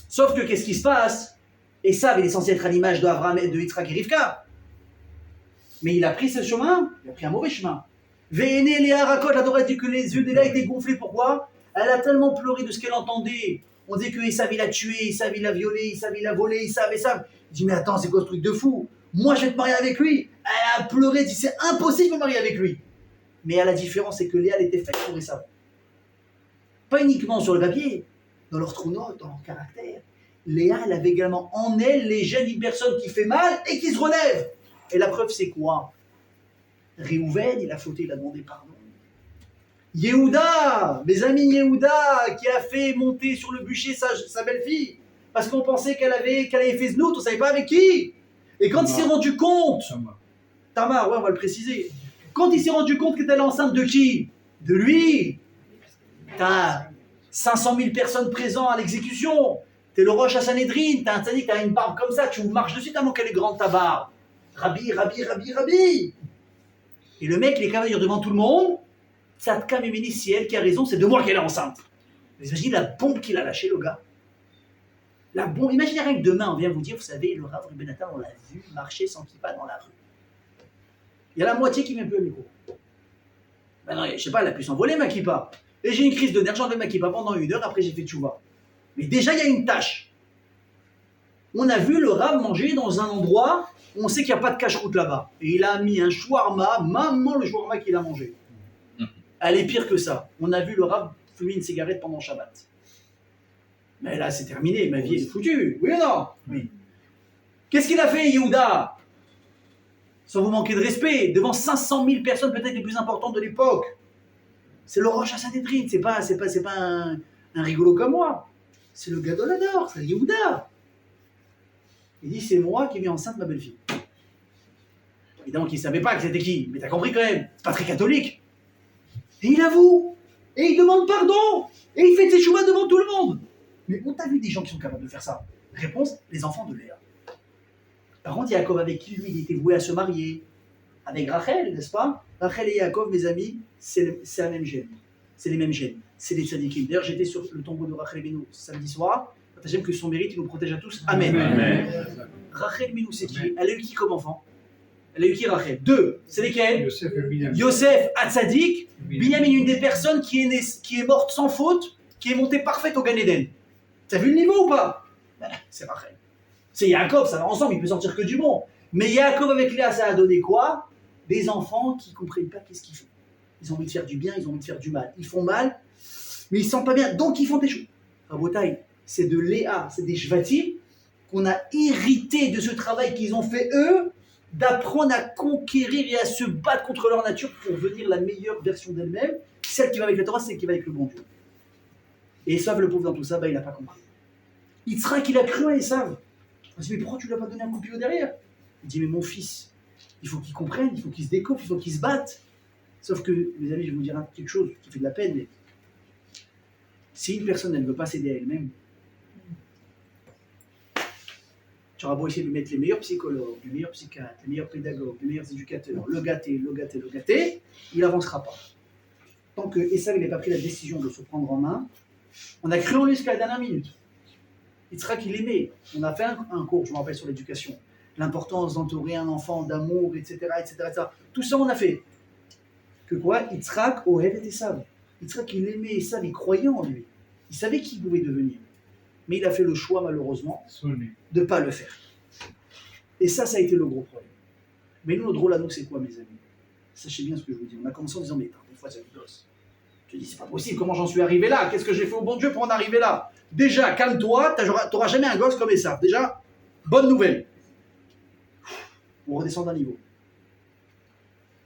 Sauf que qu'est-ce qui se passe? Esav, il est censé être à l'image d'Avraham et de Yitzhak et Rivka. Mais il a pris ce chemin, il a pris un mauvais chemin. Véné, Léa raconte, la Torah dit que les yeux d'Ella étaient gonflés. Pourquoi? Elle a tellement pleuré de ce qu'elle entendait. On dit que Esav il a tué, Esav il a violé, Esav il a volé, Esav. Il dit mais attends, c'est quoi ce truc de fou? Moi je vais te marier avec lui. Elle a pleuré, elle dit c'est impossible de me marier avec lui. Mais la différence c'est que Léa elle était faite pour Esav. Pas uniquement sur le papier, dans leur trou note, dans leur caractère. Léa elle avait également en elle les gènes d'une personne qui fait mal et qui se relève. Et la preuve, c'est quoi? Réhouven, il a fauté, il a demandé pardon. Yehuda, mes amis, Yehuda, qui a fait monter sur le bûcher sa belle-fille, parce qu'on pensait qu'elle avait fait znout, on ne savait pas avec qui. Et quand il s'est rendu compte, Tamar, ouais, on va le préciser, quand il s'est rendu compte qu'elle était enceinte de qui? De lui. T'as 500 000 personnes présentes à l'exécution, t'es le Rosh Hassanedrin, t'as un tzaddik, t'as une barbe comme ça, tu marches dessus tellement qu'elle est grande ta barbe. Rabbi. Et le mec, il est capable de dire devant tout le monde, Tzadka Memeni, si elle qui a raison, c'est de moi qu'elle est enceinte. Vous imaginez la bombe qu'il a lâchée, le gars? La bombe. Imaginez rien que demain, on vient vous dire, vous savez, le Rav Ruben Natan, on l'a vu marcher sans kippa dans la rue. Il y a la moitié qui ne vient plus au micro. Ben non, je sais pas, elle a pu s'envoler ma kippa. Et j'ai une crise de nerfs, j'enlève ma kippa pendant 1 heure, après j'ai fait tchouva. Mais déjà, il y a une tâche. On a vu le Rav manger dans un endroit où on sait qu'il n'y a pas de cache-route là-bas. Et il a mis un shawarma, maman le shawarma qu'il a mangé. Elle est pire que ça. On a vu le Rav fumer une cigarette pendant Shabbat. Mais là, c'est terminé, ma vie est foutue. Oui ou non? Oui. Qu'est-ce qu'il a fait, Yehuda? Sans vous manquer de respect, devant 500 000 personnes peut-être les plus importantes de l'époque. C'est le Rosh Hashanah, c'est pas un rigolo comme moi. C'est le Gadolador, c'est le Yehuda. Il dit, c'est moi qui ai mis enceinte ma belle-fille. Évidemment qu'il ne savait pas que c'était qui, mais t'as compris quand même, c'est pas très catholique. Et il avoue, et il demande pardon, et il fait ses choumas devant tout le monde. Mais on t'a vu des gens qui sont capables de faire ça? Réponse, les enfants de Léa. Par contre, Yaakov, avec qui lui, il était voué à se marier, avec Rachel, n'est-ce pas? Rachel et Yaakov, mes amis, c'est la même gène. C'est les mêmes gènes. C'est les tzadikim. D'ailleurs, j'étais sur le tombeau de Rachel Beno samedi soir. J'aime que son mérite, il nous protège à tous. Amen. Amen. Rachel Beno, c'est qui? Elle a eu qui comme enfant? Elle a eu qui, Rachel? 2. C'est lesquels? Yosef Hatzadik. Binyamin, une des personnes qui est morte sans faute, qui est montée parfaite au Gan Eden. T'as vu le niveau ou pas? C'est Rachel. C'est Yaakov, ça va ensemble, il peut sortir que du bon. Mais Yaakov avec Léa, ça a donné quoi? Des enfants qui ne comprennent pas qu'est-ce qu'ils font. Ils ont envie de faire du bien, ils ont envie de faire du mal. Ils font mal, mais ils ne se sentent pas bien, donc ils font des choses. Rabotaï, c'est de Léa, c'est des Shvatim qu'on a hérité de ce travail qu'ils ont fait eux, d'apprendre à conquérir et à se battre contre leur nature pour devenir la meilleure version d'elle-même. Celle qui va avec la Torah, c'est celle qui va avec le bon Dieu. Et Esav, le pauvre dans tout ça, il n'a pas compris. Yitzhak, il a cru à Esav. Il dit, mais pourquoi tu ne lui as pas donné un coup de pied au derrière? Il dit, mais mon fils, il faut qu'il comprenne, il faut qu'il se découvre, il faut qu'il se batte. Sauf que, mes amis, je vais vous dire quelque chose qui fait de la peine, mais si une personne, elle ne veut pas s'aider à elle-même, Tu auras beau essayer de mettre les meilleurs psychologues, les meilleurs psychiatres, les meilleurs pédagogues, les meilleurs éducateurs, le gâter, il n'avancera pas. Tant que Esav n'a pas pris la décision de se prendre en main, on a cru en lui jusqu'à la dernière minute. Yitzhak, il aimait. On a fait un cours, je me rappelle, sur l'éducation. L'importance d'entourer un enfant d'amour, etc., etc. Tout ça, on a fait. Que quoi? Yitzhak, Ohev et Esav. Yitzhak, il aimait Esav, il croyait en lui. Il savait qui il pouvait devenir. Mais il a fait le choix, malheureusement, de ne pas le faire. Et ça a été le gros problème. Mais nous, notre rôle à nous, c'est quoi, mes amis? Sachez bien ce que je vous dis. On a commencé en disant, mais des fois, ça me gosse. Je te dis, c'est pas possible, comment j'en suis arrivé là? Qu'est-ce que j'ai fait au bon Dieu pour en arriver là? Déjà, calme-toi, tu n'auras jamais un gosse comme Esav. Déjà, bonne nouvelle. On redescend d'un niveau.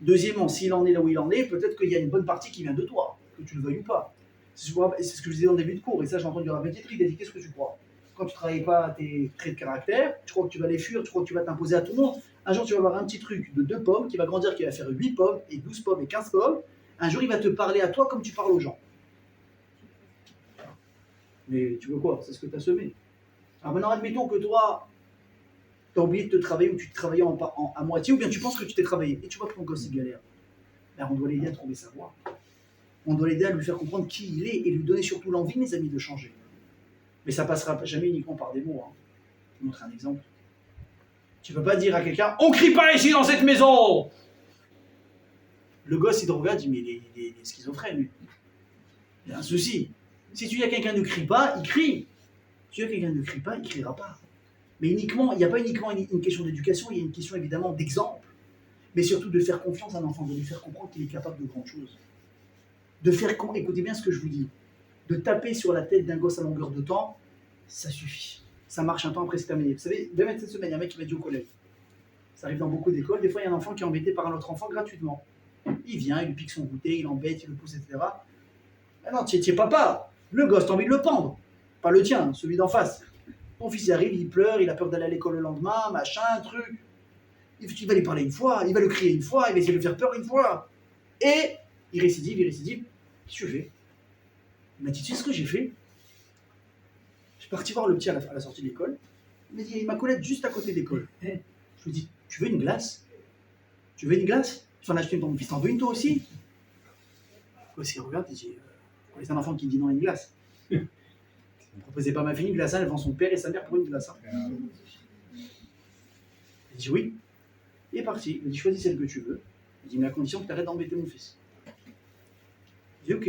Deuxièmement, s'il en est là où il en est, peut-être qu'il y a une bonne partie qui vient de toi, que tu le veuilles ou pas. C'est ce que je disais en début de cours, et ça j'ai entendu Rav Petitri, il a dit, qu'est-ce que tu crois? Quand tu ne travailles pas tes traits de caractère, tu crois que tu vas les fuir, tu crois que tu vas t'imposer à tout le monde. Un jour tu vas avoir un petit truc de 2 pommes qui va grandir, qui va faire 8 pommes, et 12 pommes, et 15 pommes. Un jour il va te parler à toi comme tu parles aux gens. Mais tu veux quoi? C'est ce que tu as semé. Alors maintenant admettons que toi, tu as oublié de te travailler, ou tu te travaillais à moitié, ou bien tu penses que tu t'es travaillé, et tu vois que ton gosse il galère. Ben, on doit l'aider à trouver sa voie. On doit l'aider à lui faire comprendre qui il est et lui donner surtout l'envie, mes amis, de changer. Mais ça passera jamais uniquement par des mots. Hein. Je vais vous montrer un exemple. Tu ne peux pas dire à quelqu'un « On crie pas ici dans cette maison !» Le gosse, il te regarde, il dit « Mais il est schizophrène, lui. » Il y a un souci. Si tu dis à quelqu'un ne crie pas, il crie. Si tu dis à quelqu'un ne crie pas, il ne criera pas. Mais uniquement, il n'y a pas uniquement une question d'éducation, il y a une question évidemment d'exemple. Mais surtout de faire confiance à un enfant, de lui faire comprendre qu'il est capable de grandes choses. De faire, écoutez bien ce que je vous dis, de taper sur la tête d'un gosse à longueur de temps, ça suffit. Ça marche un temps, après c'est terminé. Vous savez, même cette semaine, il y a un mec qui m'a dit au collège. Ça arrive dans beaucoup d'écoles, des fois il y a un enfant qui est embêté par un autre enfant gratuitement. Il vient, il lui pique son goûter, il l'embête, il le pousse, etc. Ah non, tu es papa, le gosse, t'as envie de le pendre. Pas le tien, celui d'en face. Ton fils y arrive, il pleure, il a peur d'aller à l'école le lendemain, machin, truc. Il va lui parler une fois, il va le crier une fois, il va essayer de lui faire peur une fois. Et il récidive. Qu'est-ce que je fais? Il m'a dit, tu sais ce que j'ai fait? Je suis parti voir le petit à la sortie de l'école. Il m'a dit, il y a ma collègue juste à côté de l'école. Je lui ai dit, tu veux une glace? Tu veux une glace? Tu en as acheté une pour mon fils, t'en veux une toi aussi? Quoi, s'il regarde, il dit, c'est un enfant qui dit non à une glace. Ne proposez pas ma fille une glace, elle vend son père et sa mère pour une glace. Il dit oui. Il est parti, il m'a dit, choisis celle que tu veux. Il dit, mais à condition que tu arrêtes d'embêter mon fils. Il dit, ok.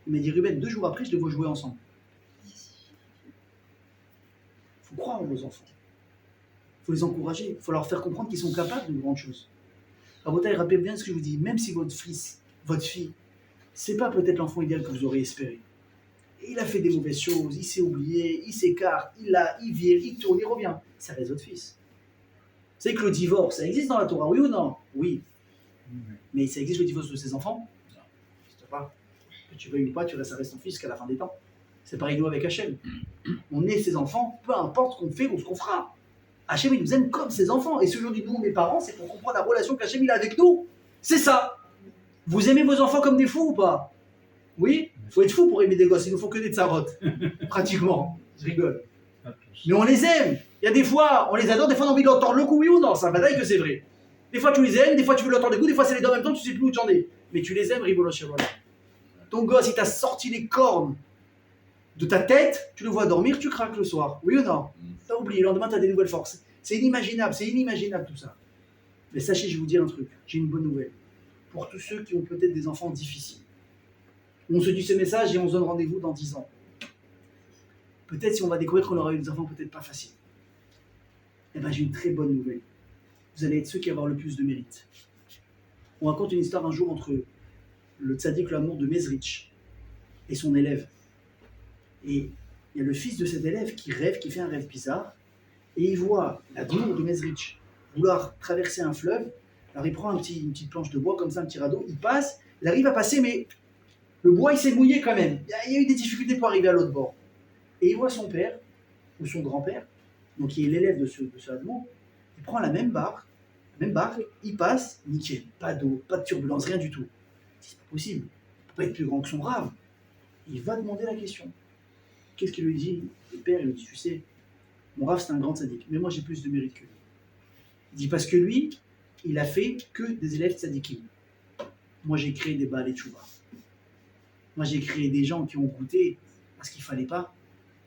Il m'a dit, Ruben, 2 jours après, je les vois jouer ensemble. Il faut croire en vos enfants. Il faut les encourager. Il faut leur faire comprendre qu'ils sont capables de grandes choses. Rabotaï, rappelez bien ce que je vous dis. Même si votre fils, votre fille, c'est pas peut-être l'enfant idéal que vous aurez espéré. Il a fait des mauvaises choses, il s'est oublié, il s'écarte, il vire, il tourne, il revient. Ça reste votre fils. Vous savez que le divorce, ça existe dans la Torah, oui ou non? Oui. Mais ça existe le divorce de ses enfants? Non. Ça n'existe pas. Que tu veuilles ou pas, ça reste ton fils jusqu'à la fin des temps. C'est pareil nous avec Hachem. On est ses enfants, peu importe ce qu'on fait ou ce qu'on fera. Hachem, il nous aime comme ses enfants. Et ce que je dis, nous, mes parents, c'est pour comprendre la relation qu'Hachem il a avec nous. C'est ça. Vous aimez vos enfants comme des fous ou pas? Oui? Il faut être fou pour aimer des gosses. Il ne faut que des tsarotes. Pratiquement. Je rigole. Mais on les aime. Il y a des fois, on les adore, des fois on a envie d'entendre le coup, oui ou non? Ça va dire que c'est vrai. Des fois tu les aimes, des fois tu veux l'entendre le coup, des fois c'est les deux en même temps, tu sais plus où tu en es. Mais tu les aimes, rigolo chez moi. Ton gosse, il t'a sorti les cornes de ta tête, tu le vois dormir, tu craques le soir. Oui ou non? T'as oublié, le lendemain t'as des nouvelles forces. C'est inimaginable tout ça. Mais sachez, je vais vous dire un truc, j'ai une bonne nouvelle. Pour tous ceux qui ont peut-être des enfants difficiles. On se dit ce message et on se donne rendez-vous dans 10 ans. Peut-être si on va découvrir qu'on aura eu des enfants peut-être pas faciles. Eh bien j'ai une très bonne nouvelle. Vous allez être ceux qui vont avoir le plus de mérite. On raconte une histoire un jour entre le tzaddik, l'amour de Mezrich et son élève. Et il y a le fils de cet élève qui rêve, qui fait un rêve bizarre, et il voit l'amour de Mezrich vouloir traverser un fleuve. Alors il prend une petite planche de bois, comme ça, un petit radeau, il passe, il arrive à passer, mais le bois il s'est mouillé quand même. Il y a eu des difficultés pour arriver à l'autre bord. Et il voit son père, ou son grand-père, donc qui est l'élève de ce amour, il prend la même barre, il passe, nickel, pas d'eau, pas de turbulence, rien du tout. C'est pas possible, il ne peut pas être plus grand que son rave. Il va demander la question. Qu'est-ce qu'il lui dit? Le père, il lui dit, tu sais, Mon Rav, c'est un grand tzaddik, mais moi j'ai plus de mérite que lui. Il dit parce que lui, il a fait que des élèves tzaddikim. Moi j'ai créé des Baalei Tchouva. Moi j'ai créé des gens qui ont goûté à ce qu'il ne fallait pas,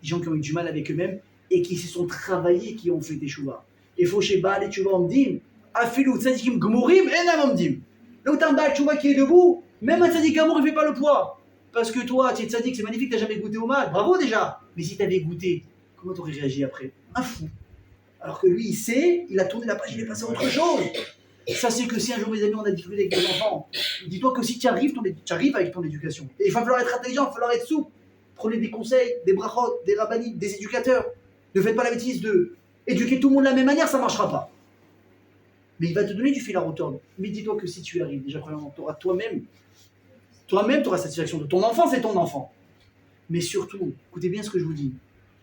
des gens qui ont eu du mal avec eux-mêmes et qui se sont travaillés, qui ont fait des Tchouva. Il faut chez Baalei Tchouva omdim, afilou tzaddikim gmurim enam omdim. Là où tu as un Baalei Tchouva qui est debout, même un tzaddik amour, il ne fait pas le poids. Parce que toi, tu es tzaddik, c'est magnifique, tu n'as jamais goûté au mal. Bravo déjà. Mais si tu avais goûté, comment tu aurais réagi après? Un fou. Alors que lui, il sait, il a tourné la page, il est passé à autre chose. Ça, c'est que si un jour, mes amis, on a difficulté avec des enfants, dis-toi que si tu arrives avec ton éducation. Et il va falloir être intelligent, il va falloir être souple. Prenez des conseils, des brachot, des rabbinites, des éducateurs. Ne faites pas la bêtise de éduquer tout le monde de la même manière, ça ne marchera pas. Mais il va te donner du fil à retordre. Mais dis-toi que si tu arrives, déjà, premièrement, tu auras toi-même, tu auras satisfaction de ton enfant, c'est ton enfant. Mais surtout, écoutez bien ce que je vous dis.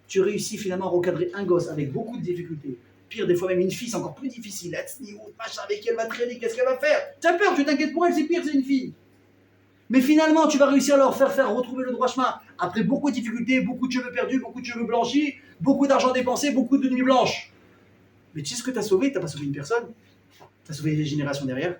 Tu réussis finalement à recadrer un gosse avec beaucoup de difficultés. Pire, des fois même une fille, c'est encore plus difficile. Machin, avec qui elle va traîner, qu'est-ce qu'elle va faire? Tu as peur, tu t'inquiètes pour elle, c'est pire, c'est une fille. Mais finalement, tu vas réussir à leur faire retrouver le droit chemin. Après beaucoup de difficultés, beaucoup de cheveux perdus, beaucoup de cheveux blanchis, beaucoup d'argent dépensé, beaucoup de nuits blanches. Mais tu sais ce que tu as sauvé? Tu n'as pas sauvé une personne. Tu as sauvé des générations derrière.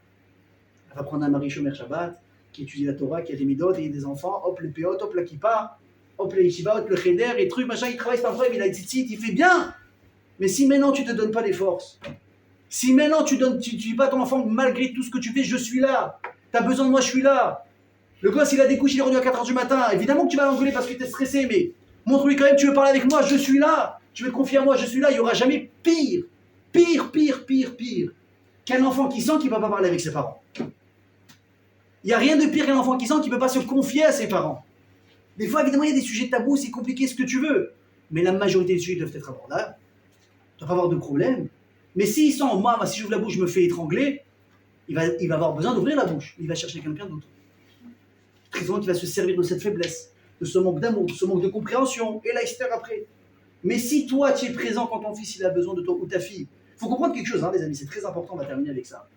Elle va prendre un mari Shomer Shabbat, qui étudie la Torah, qui a des midot, et des enfants, hop le péot, hop la kippa, hop le yeshiva, hop le cheder, et trucs, machin, il travaille, c'est pas vrai, mais il a tzitzit, il fait bien. Mais si maintenant tu ne te donnes pas les forces, si maintenant tu dis pas à ton enfant, malgré tout ce que tu fais, je suis là, tu as besoin de moi, je suis là. Le gosse, il a des couches, il est revenu à 4h du matin, évidemment que tu vas l'engueuler parce que tu es stressé, mais montre-lui quand même, tu veux parler avec moi, je suis là, tu veux te confier à moi, je suis là, il n'y aura jamais pire, qu'un enfant qui sent qu'il ne peut pas parler avec ses parents. Il n'y a rien de pire qu'un enfant qui sent qu'il ne peut pas se confier à ses parents. Des fois, évidemment, il y a des sujets tabous, c'est compliqué, ce que tu veux. Mais la majorité des sujets doivent être abordables. Tu ne dois pas avoir de problème. Mais s'il sent, moi, si j'ouvre la bouche, je me fais étrangler, il va avoir besoin d'ouvrir la bouche. Il va chercher quelqu'un d'autre. Très souvent, il va se servir de cette faiblesse, de ce manque d'amour, de ce manque de compréhension, et là, il se terre après. Mais si toi, tu es présent quand ton fils il a besoin de toi ou ta fille, il faut comprendre quelque chose, hein, les amis, c'est très important, on va terminer avec ça.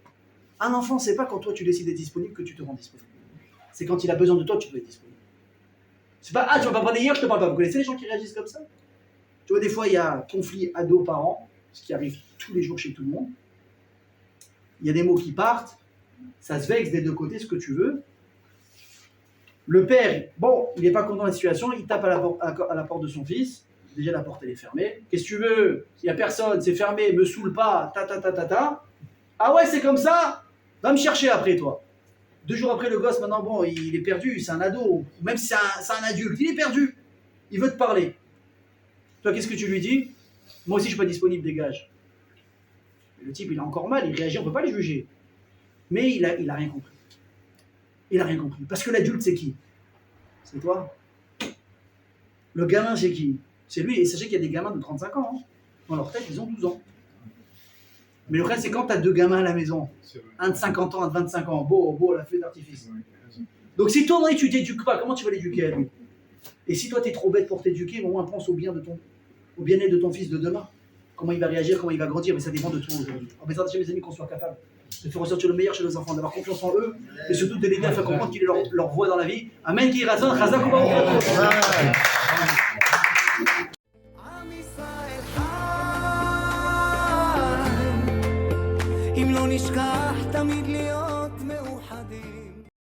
Un enfant, c'est pas quand toi tu décides d'être disponible que tu te rends disponible. C'est quand il a besoin de toi, tu peux être disponible. C'est pas, tu vas pas parler hier, je te parle pas. Vous connaissez les gens qui réagissent comme ça? Tu vois, des fois, il y a conflit ado-parent, ce qui arrive tous les jours chez tout le monde. Il y a des mots qui partent, ça se vexe des deux côtés, ce que tu veux. Le père, bon, il n'est pas content de la situation, il tape à la porte de son fils. Déjà, la porte, elle est fermée. Qu'est-ce que tu veux? Il n'y a personne, c'est fermé, me saoule pas, ta. Ah ouais, c'est comme ça? Va me chercher après, toi. 2 jours après, le gosse, maintenant, bon, il est perdu, c'est un ado. Même si c'est un adulte, il est perdu. Il veut te parler. Toi, qu'est-ce que tu lui dis? Moi aussi, je ne suis pas disponible, dégage. Le type, il a encore mal, il réagit, on ne peut pas le juger. Mais il a rien compris. Il n'a rien compris. Parce que l'adulte, c'est qui? C'est toi. Le gamin, c'est qui? C'est lui. Et sachez qu'il y a des gamins de 35 ans. Hein. Dans leur tête, ils ont 12 ans. Mais le reste, c'est quand tu as 2 gamins à la maison. Un de 50 ans, un de 25 ans. Beau, la feu d'artifice. Donc si toi, tu t'éduques pas, comment tu vas l'éduquer à lui? Et si toi, tu es trop bête pour t'éduquer, au moins pense au bien-être de ton fils de demain. Comment il va réagir, comment il va grandir. Mais ça dépend de toi aujourd'hui. En faisant mes amis qu'on soit capable de faire ressortir le meilleur chez nos enfants, d'avoir confiance en eux, et surtout de les aider à faire comprendre qu'il est leur voie dans la vie. Amen, qui razon, chazak ou אם לא נשכח תמיד